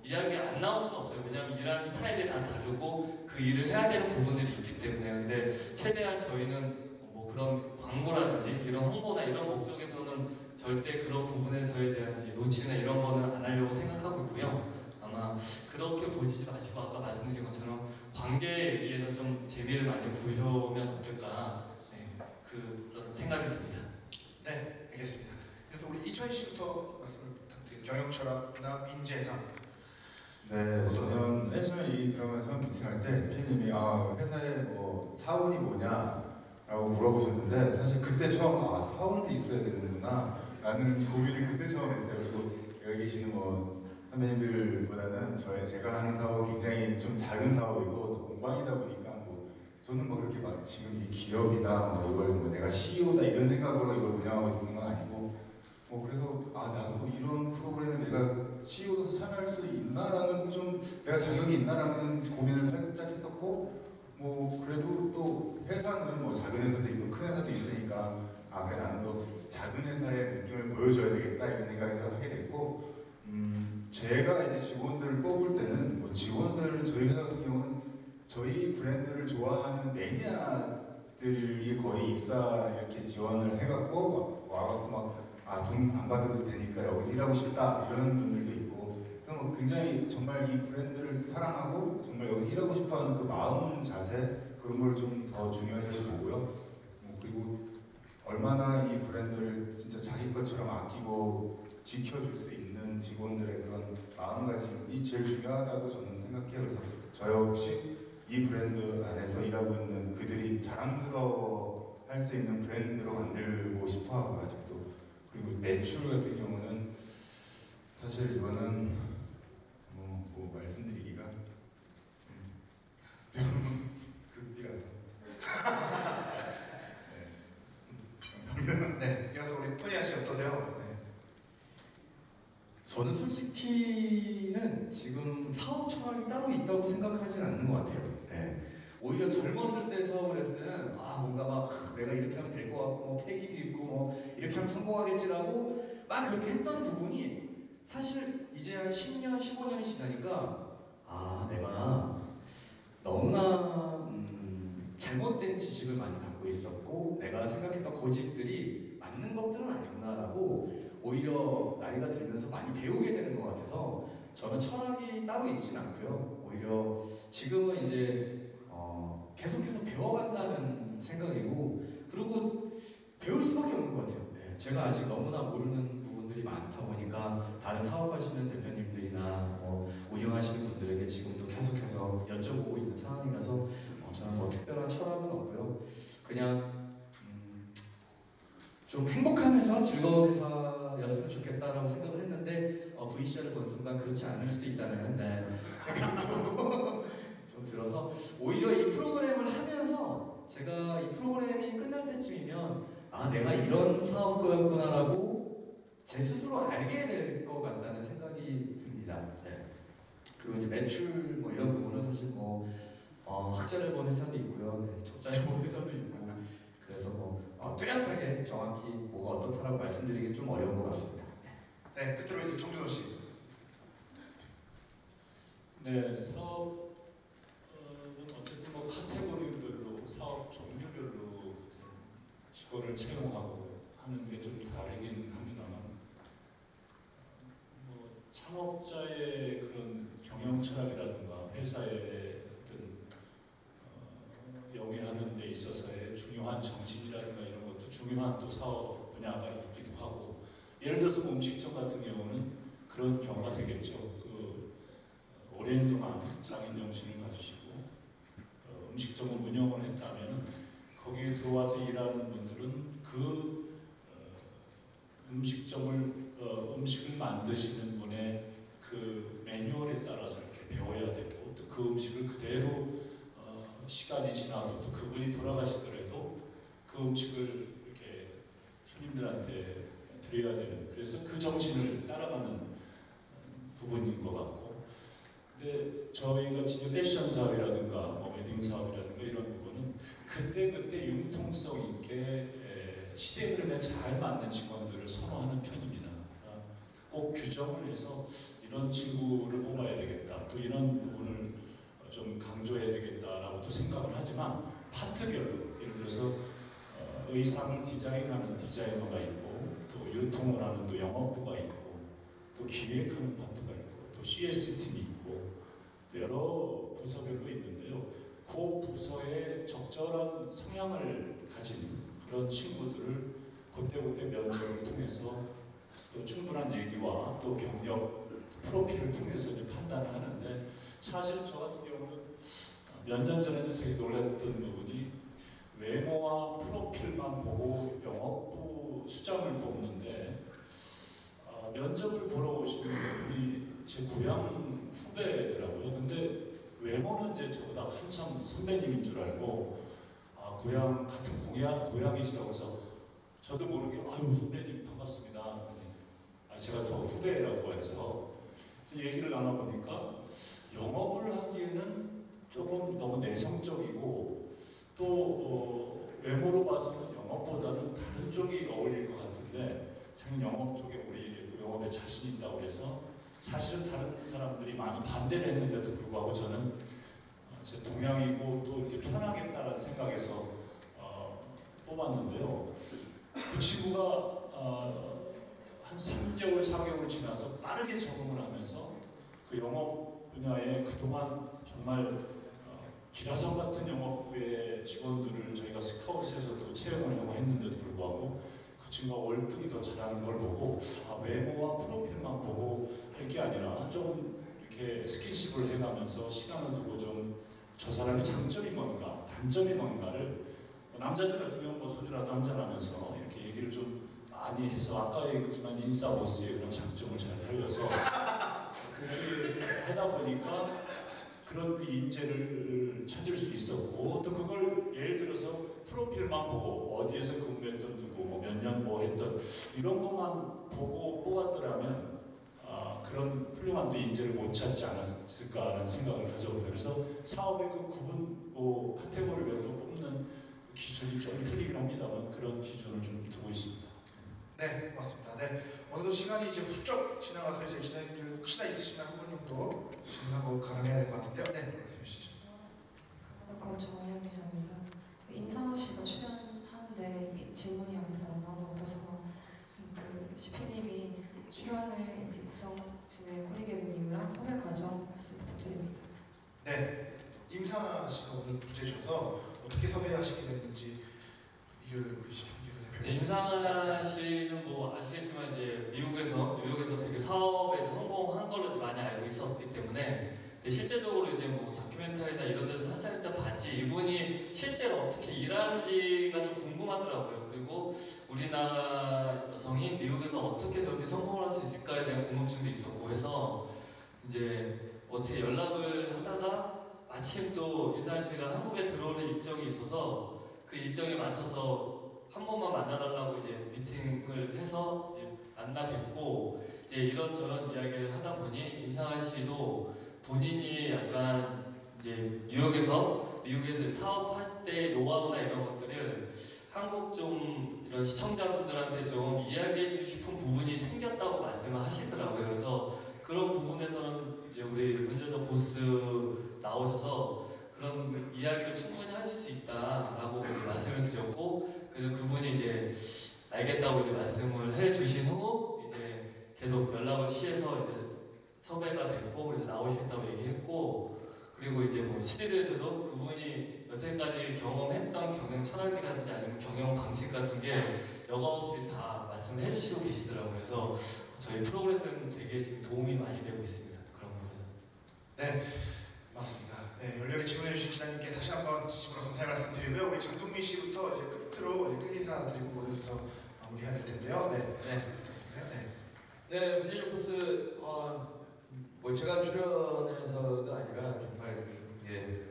이야기가 안 나올 수는 없어요. 왜냐하면 일하는 스타일이 다 다르고 그 일을 해야 되는 부분들이 있기 때문에. 근데 최대한 저희는 뭐 그런 광고라든지 이런 홍보나 이런 목적에서는 절대 그런 부분에서에 대한 이제 노출이나 이런 거는 안 하려고 생각하고 있고요. 아마 그렇게 보지 마시고 아까 말씀드린 것처럼 관계에 의해서 좀 재미를 많이 보여주면 어떨까, 네, 그런 생각이 듭니다. 네, 알겠습니다. 그래서 우리 이천희 씨부터 말씀을 부탁드립니다. 경영철학이나 민재상. 네, 저는 맨 처음에 이 드라마 처음 미팅할 때 피디님이 회사에 뭐 사원이 뭐냐라고 물어보셨는데, 사실 그때 처음 사원도 있어야 되는구나 라는 고민을 그때 처음 했어요. 그리고 여기 계시는 뭐 선배님들보다는 제가 하는 사업이 굉장히 좀 작은 사업이고 또 공방이다 보니까 뭐 저는 뭐 그렇게 막 지금 이 기업이다 뭐 이걸 뭐 내가 CEO다 이런 생각으로 이걸 운영하고 있는 건 아니고, 뭐 그래서 나도 이런 프로그램에 내가 CEO로서 참여할 수 있나라는, 좀 내가 자격이 있나라는 고민을 살짝 했었고, 뭐 그래도 또 회사는 뭐 작은 회사도 있고 큰 회사도 있으니까 그래 나는 또 작은 회사의 느낌을 보여줘야 되겠다 이런 생각에서 하게 됐고, 제가 이제 직원들을 뽑을 때는 뭐 직원들, 저희 회사 같은 경우는 저희 브랜드를 좋아하는 매니아들이 거의 입사 이렇게 지원을 해갖고 와갖고 막 돈 안 받아도 되니까 여기서 일하고 싶다 이런 분들도 있고, 그래서 뭐 굉장히 정말 이 브랜드를 사랑하고 정말 여기서 일하고 싶어하는 그 마음, 자세 그런 걸 좀 더 중요하게 보고요. 그리고 얼마나 이 브랜드를 진짜 자기 것처럼 아끼고 지켜줄 수 있는 직원들의 그런 마음가짐이 제일 중요하다고 저는 생각해요. 그래서 저 역시 이 브랜드 안에서 일하고 있는 그들이 자랑스러워 할 수 있는 브랜드로 만들고 싶어하고 아직도. 그리고 매출 같은 경우는 사실 이거는 뭐 말씀드리기가 좀 급이라서. 네, 감사합니다. 네, 이어서 우리 토니아 씨 어떠세요? 네. 저는 솔직히는 지금 사업 철학이 따로 있다고 생각하진 않는 것 같아요. 네. 오히려 젊었을 때 사업을 했을 때는 뭔가 막 내가 이렇게 하면 될 것 같고 뭐 패기도 있고 뭐 이렇게 하면 성공하겠지라고 막 그렇게 했던 부분이 사실 이제 한 10년, 15년이 지나니까 내가 너무나 잘못된 지식을 많이 갖고 있었고 내가 생각했던 고집들이 많이 맞는 것들은 아니구나라고 오히려 나이가 들면서 많이 배우게 되는 것 같아서 저는 철학이 따로 있진 않고요. 오히려 지금은 이제 계속해서 배워간다는 생각이고 그리고 배울 수밖에 없는 것 같아요. 네, 제가 아직 너무나 모르는 부분들이 많다 보니까 다른 사업하시는 대표님들이나 운영하시는 분들에게 지금도 계속해서 여쭤보고 있는 상황이라서 저는 뭐 특별한 철학은 없고요. 그냥 좀 행복한 회사, 즐거운 회사였으면 좋겠다라고 생각을 했는데 VCR을 본 순간 그렇지 않을 수도 있다는 생각이 좀 들어서 오히려 이 프로그램을 하면서 제가 이 프로그램이 끝날 때쯤이면 아 내가 이런 사업가였구나라고 제 스스로 알게 될 것 같다는 생각이 듭니다. 네. 그리고 이제 매출 뭐 이런 부분은 사실 흑자를 본 회사도 있고요, 네, 적자를 본 회사도 있고 그래서 뚜렷하게 정확히 뭐가 어떻다라고 말씀드리기 좀 어려운 것 같습니다. 네, 끝으로 이제 정준호 씨. 네, 사업은 어쨌든 카테고리별로 사업 종류별로 직원을 채용하고 하는 게 좀 다르긴 합니다만 창업자의 그런 경영 철학이라든가 회사의 영위하는 데 있어서의 중요한 정신이라든가 이런 것도 중요한 또 사업 분야가 있기도 하고 예를 들어서 음식점 같은 경우는 그런 경우가 되겠죠. 오랜 동안 장인 정신을 가지시고 음식점을 운영을 했다면 거기에 들어와서 일하는 분들은 그 음식을 만드시는 분의 그 매뉴얼에 따라서 이렇게 배워야 되고 또 그 음식을 그대로 시간이 지나도 또 그분이 돌아가시더라도 그 음식을 이렇게 손님들한테 드려야 되는 그래서 그 정신을 따라가는 부분인 것 같고 근데 저희가 지금 패션 사업이라든가 웨딩 사업이라든가 이런 부분은 그때 융통성 있게 시대 흐름에 잘 맞는 직원들을 선호하는 편입니다. 꼭 규정을 해서 이런 친구를 뽑아야 되겠다 또 이런 부분을 좀 강조해야 되겠다라고도 생각을 하지만 파트별로 예를 들어서 의상을 디자인하는 디자이너가 있고 또 유통을 하는 또 영업부가 있고 또 기획하는 파트가 있고 또 CS팀이 있고 여러 부서별로 있는데요. 그 부서에 적절한 성향을 가진 그런 친구들을 그때 면접을 통해서 또 충분한 얘기와 또 경력 프로필을 통해서 이제 판단을 하는데 사실 저 같은 경우는 몇 년 전에도 되게 놀랐던 부분이 외모와 프로필만 보고 영업부 수장을 뽑는데 면접을 보러 오시는 분이 제 고향 후배더라고요. 근데 외모는 이제 저보다 한참 선배님인 줄 알고 고향 같은 고향이시라고 해서 저도 모르게 아유 선배님 반갑습니다. 제가 더 후배라고 해서 얘기를 나눠보니까 영업을 하기에는 조금 너무 내성적이고 또 외모로 봐서는 영업보다는 다른 쪽이 어울릴 것 같은데 자기 영업 쪽에 우리 영업에 자신 있다고 해서 사실은 다른 사람들이 많이 반대를 했는데도 불구하고 저는 제 동양이고 또 이렇게 편하겠다라는 생각에서 뽑았는데요. 그 친구가 한 3개월, 4개월 지나서 빠르게 적응을 하면서 그 영업 분야에 그동안 정말 기라성 같은 영업부의 직원들을 저희가 스카웃에서도 채용을 하고 했는데도 불구하고 그 친구가 월등히 더 잘하는 걸 보고 외모와 프로필만 보고 할 게 아니라 좀 이렇게 스킨십을 해가면서 시간을 두고 좀 저 사람의 장점이 뭔가, 단점이 뭔가를 남자들 같은 경우는 소주라도 한잔하면서 이렇게 얘기를 좀 많이 해서 아까 얘기했지만 인싸보스의 그런 장점을 잘 살려서 그렇게 하다 보니까 그런 그 인재를 찾을 수 있었고 또 그걸 예를 들어서 프로필만 보고 어디에서 근무했던 누구 몇 년 뭐 했던 이런 것만 보고 뽑았더라면 그런 훌륭한 또 인재를 못 찾지 않았을까 하는 생각을 가져봅니다. 그래서 사업의 그 구분 카테고리별로 뽑는 기준이 좀 틀리긴 합니다만 그런 기준을 좀 두고 있습니다. 네, 고맙습니다. 네, 오늘도 시간이 이제 훌쩍 지나가서 이제 기자님들 혹시나 있으시면 한 분 정도 질문하고 가능해야 될 것 같은데요. 네, 말씀해 주시죠. 정혜연 기자입니다. 임상호 씨가 출연한 하는데 이 질문이 아무래도 안 나온 것 같아서 그 CP님이 출연을 이제 구성진에 꾸리게 된 이유랑 섭외 과정 말씀 부탁드립니다. 네, 임상아 씨가 오늘 부재셔서 어떻게 섭외하시게 됐는지 이유를 우리 CP님께서 네, 대표님. 임상아 씨는 뭐 아시겠지만 이제 미국에서 뉴욕에서 되게 사업에서 성공한 걸로 이제 많이 알고 있었기 때문에 근데 실제적으로 이제 뭐 다큐멘터리나 이런 데서 살짝 봤지 이분이 실제로 어떻게 일하는지가 좀 궁금하더라고요. 그리고 우리나라 여성이 미국에서 어떻게 저렇게 성공을 할 수 있을까에 대한 궁금증도 있었고 해서 이제 어떻게 연락을 하다가 마침 또 임상아 씨가 한국에 들어오는 일정이 있어서 그 일정에 맞춰서 한 번만 만나달라고 이제 미팅을 해서 이제 만나 뵙고 이제 이런저런 이야기를 하다 보니 임상아 씨도 본인이 약간 이제 뉴욕에서 미국에서 사업할 때 노하우나 이런 것들을 한국 좀 이런 시청자분들한테 좀 이야기해 주고 싶은 부분이 생겼다고 말씀을 하시더라고요. 그래서 그런 부분에서는 이제 우리 문제적 보스 나오셔서 그런 이야기를 충분히 하실 수 있다라고 이제 말씀을 드렸고 그래서 그분이 이제 알겠다고 이제 말씀을 해주신 후 이제 계속 연락을 취해서 이제 섭외가 됐고 그래서 나오시겠다고 얘기했고 그리고 이제 뭐 스튜디오에서도 그분이 여태까지 경험했던 경영 철학이라든지 아니면 경영 방식 같은 게 여과없이 다 말씀을 해주시고 계시더라고요. 그래서 저희 프로그램에서는 되게 지금 도움이 많이 되고 있습니다. 그런 부분에서. 네, 맞습니다. 네, 열렬히 질문해 주신 기자님께 다시 한번 진심으로 감사의 말씀 드리고요. 우리 장동민 씨부터 이제 끝으로 이제 끝인사 드리고 모여서 마무리해야 될 텐데요. 네. 네, 문제적 보스 뭐 제가 출연해서가 아니라 정말 이게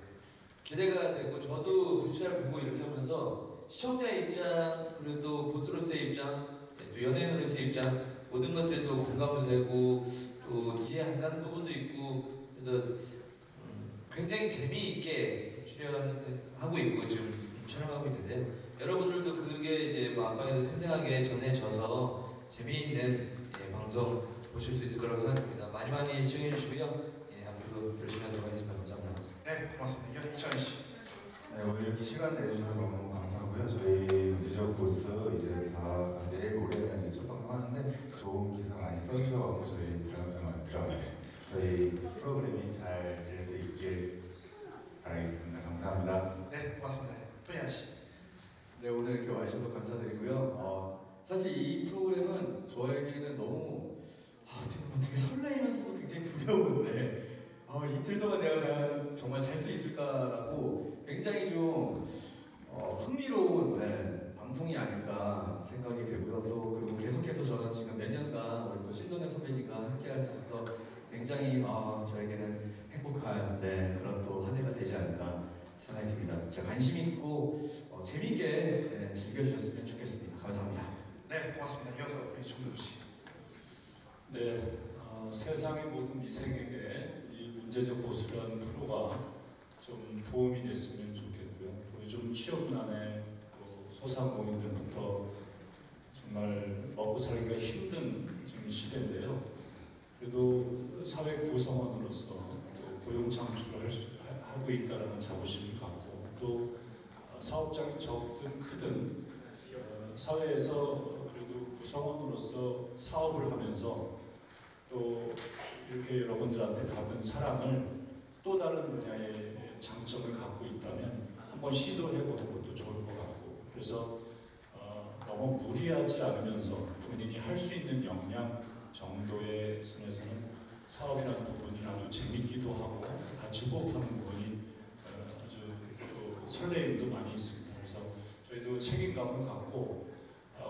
기대가 되고 저도 VCR을 보고 이렇게 하면서 시청자의 입장 그리고 또 보스로서의 입장 또 연예인으로서의 입장 모든 것들이 또 공감도 되고 또 이해 안 가는 부분도 있고 그래서 굉장히 재미있게 출연하고 있고 지금 촬영하고 있는데 여러분들도 그게 이제 뭐 안방에서 생생하게 전해져서 재미있는 방송 보실 수 있을 거라고 생각합니다. 많이 시청해 주시고요. 앞으로도 열심히 하도록 하겠습니다. 감사합니다. 네, 고맙습니다. 이찬희 씨. 네, 오늘 이렇게 시간 내주셔서 너무 감사하고요. 저희 문제적 보스 이제 다 내일 모레면 이제 첫 방송하는데 좋은 기사 많이 써주셔서 저희 드라마에 저희 프로그램이 잘 될 수 있길 바라겠습니다. 감사합니다. 네, 고맙습니다. 토니아 씨. 네, 오늘 이렇게 와주셔서 감사드리고요. 사실 이 프로그램은 저에게는 너무 되게 설레이면서도 굉장히 두려운데 이틀 동안 내가 과연 정말 잘 수 있을까라고 굉장히 좀 흥미로운 방송이 아닐까 생각이 되고요. 또 그리고 계속해서 저는 지금 몇 년간 우리 또 신동엽 선배님과 함께 할 수 있어서 굉장히 저에게는 행복한 그런 또 한 해가 되지 않을까 생각이 듭니다. 진짜 관심 있고 재미있게 즐겨주셨으면 좋겠습니다. 감사합니다. 네, 고맙습니다. 이어서 우리 정도우 씨. 네, 세상의 모든 미생에게 이 문제적 보수라는 프로가 좀 도움이 됐으면 좋겠고요. 요즘 취업난에 소상공인들부터 정말 먹고 살기가 힘든 지금 시대인데요. 그래도 사회 구성원으로서 또 고용 창출을 하고 있다는 자부심을 갖고 또 사업장이 적든 크든 사회에서 그래도 구성원으로서 사업을 하면서 또 이렇게 여러분들한테 받은 사랑을 또 다른 분야의 장점을 갖고 있다면 한번 시도해보는 것도 좋을 것 같고 그래서 너무 무리하지 않으면서 본인이 할 수 있는 역량 정도의 선에서는 사업이라는 부분이 아주 재밌기도 하고 같이 호흡하는 부분이 아주 또 설레임도 많이 있습니다. 그래서 저희도 책임감을 갖고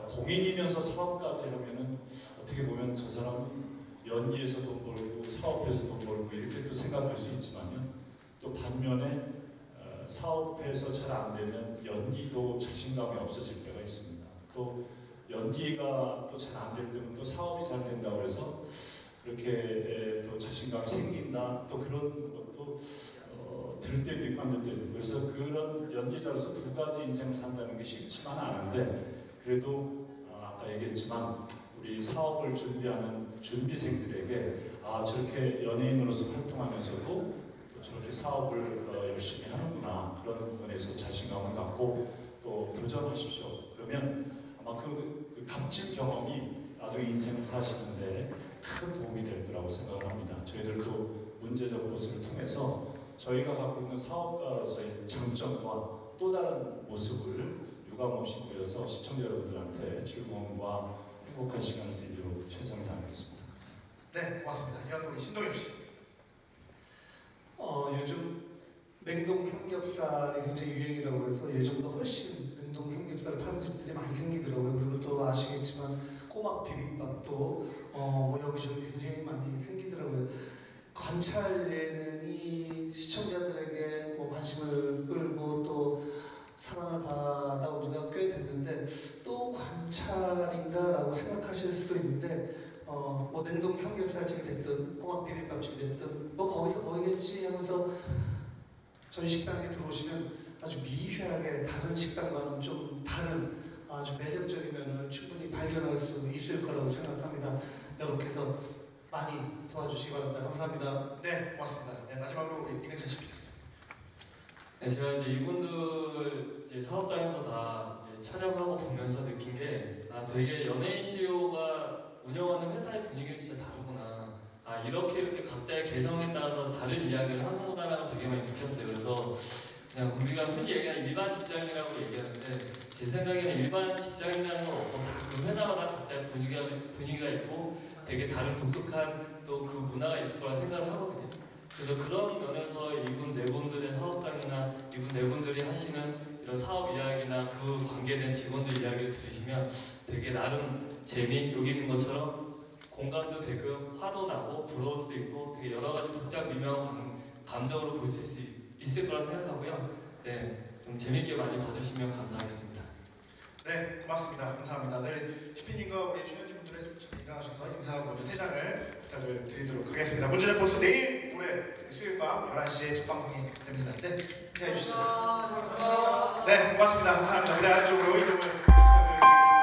공인이면서 사업까지 하면은 어떻게 보면 저 사람은 연기에서 돈 벌고 사업에서 돈 벌고 이렇게 또 생각할 수 있지만요. 또 반면에 사업에서 잘 안 되면 연기도 자신감이 없어질 때가 있습니다. 또 연기가 또 잘 안 될 때는 또 사업이 잘 된다고 해서 그렇게 또 자신감이 생긴다 또 그런 것도 들 때도 있고 안 될 때도 있고 그래서 그런 연기자로서 두 가지 인생을 산다는 게 쉽지만 않은데 그래도 아까 얘기했지만 우리 사업을 준비하는 준비생들에게 저렇게 연예인으로서 활동하면서도 또 저렇게 사업을 열심히 하는구나 그런 부분에서 자신감을 갖고 또 도전하십시오. 그러면 아마 그 값진 경험이 나중에 인생을 사시는데 큰 도움이 될 거라고 생각을 합니다. 저희들도 문제적 보스를 통해서 저희가 갖고 있는 사업가로서의 장점과 또 다른 모습을 유감없이 보여서 시청자 여러분들한테 즐거움과 행복한 시간을 드리도록 최선을 다하겠습니다. 네, 고맙습니다. 이어서 우리 신동엽 씨. 요즘 냉동 삼겹살이 굉장히 유행이라고 해서 예전보다 훨씬 냉동 삼겹살을 파는 집들이 많이 생기더라고요. 그리고 또 아시겠지만 꼬막 비빔밥도 뭐 여기저기 굉장히 많이 생기더라고요. 관찰 예능이 시청자들에게 뭐 관심을 끌고 또 사랑을 받아온 지가 꽤 됐는데 또 관찰인가라고 생각하실 수도 있는데 뭐 냉동 삼겹살집이 됐든 꼬막 비빔밥집이 됐든 뭐 거기서 거기겠지 하면서 저희 식당에 들어오시면 아주 미세하게 다른 식당과는 좀 다른 아주 매력적인 면을 충분히 발견할 수 있을 거라고 생각합니다. 여러분께서 많이 도와주시기 바랍니다. 감사합니다. 네, 고맙습니다. 네, 마지막으로 우리 이근찬 씨. 네, 제가 이제 이분들 이제 사업장에서 다 이제 촬영하고 보면서 느낀 게 되게 연예인 CEO가 운영하는 회사의 분위기가 진짜 다르구나. 이렇게 각자의 개성에 따라서 다른 이야기를 하는구나라는 걸 되게 많이 느꼈어요. 그래서 그냥 우리가 흔히 얘기하는 일반 직장이라고 얘기하는데 제 생각에는 일반 직장이라는 건 없고 그 회사마다 각자의 분위기가 있고 되게 다른 독특한 또 그 문화가 있을 거라 생각을 하거든요. 그래서 그런 면에서 이분 네 분들의 사업장이나 이분 네 분들이 하시는 이런 사업 이야기나 그 관계된 직원들 이야기를 들으시면 되게 나름 재미, 여기 있는 것처럼 공감도 되고 화도 나고 부러울 수도 있고 되게 여러 가지 복잡 미묘한 감정으로 볼 수 있을 거라 생각하고요. 네, 좀 재밌게 많이 봐주시면 감사하겠습니다. 네, 고맙습니다. 감사합니다. 네, 시피님과 우리 출연진분들의 일어나셔서 인사하고 먼저 퇴장을 부탁을 드리도록 하겠습니다. 문제적 보스 내일 모레 수요일 밤 11시에 첫 방송이 됩니다. 네, 인사해 주시죠. 네, 고맙습니다. 감사합니다. 우리 아래쪽으로 이름을 부탁을 드리겠습니다.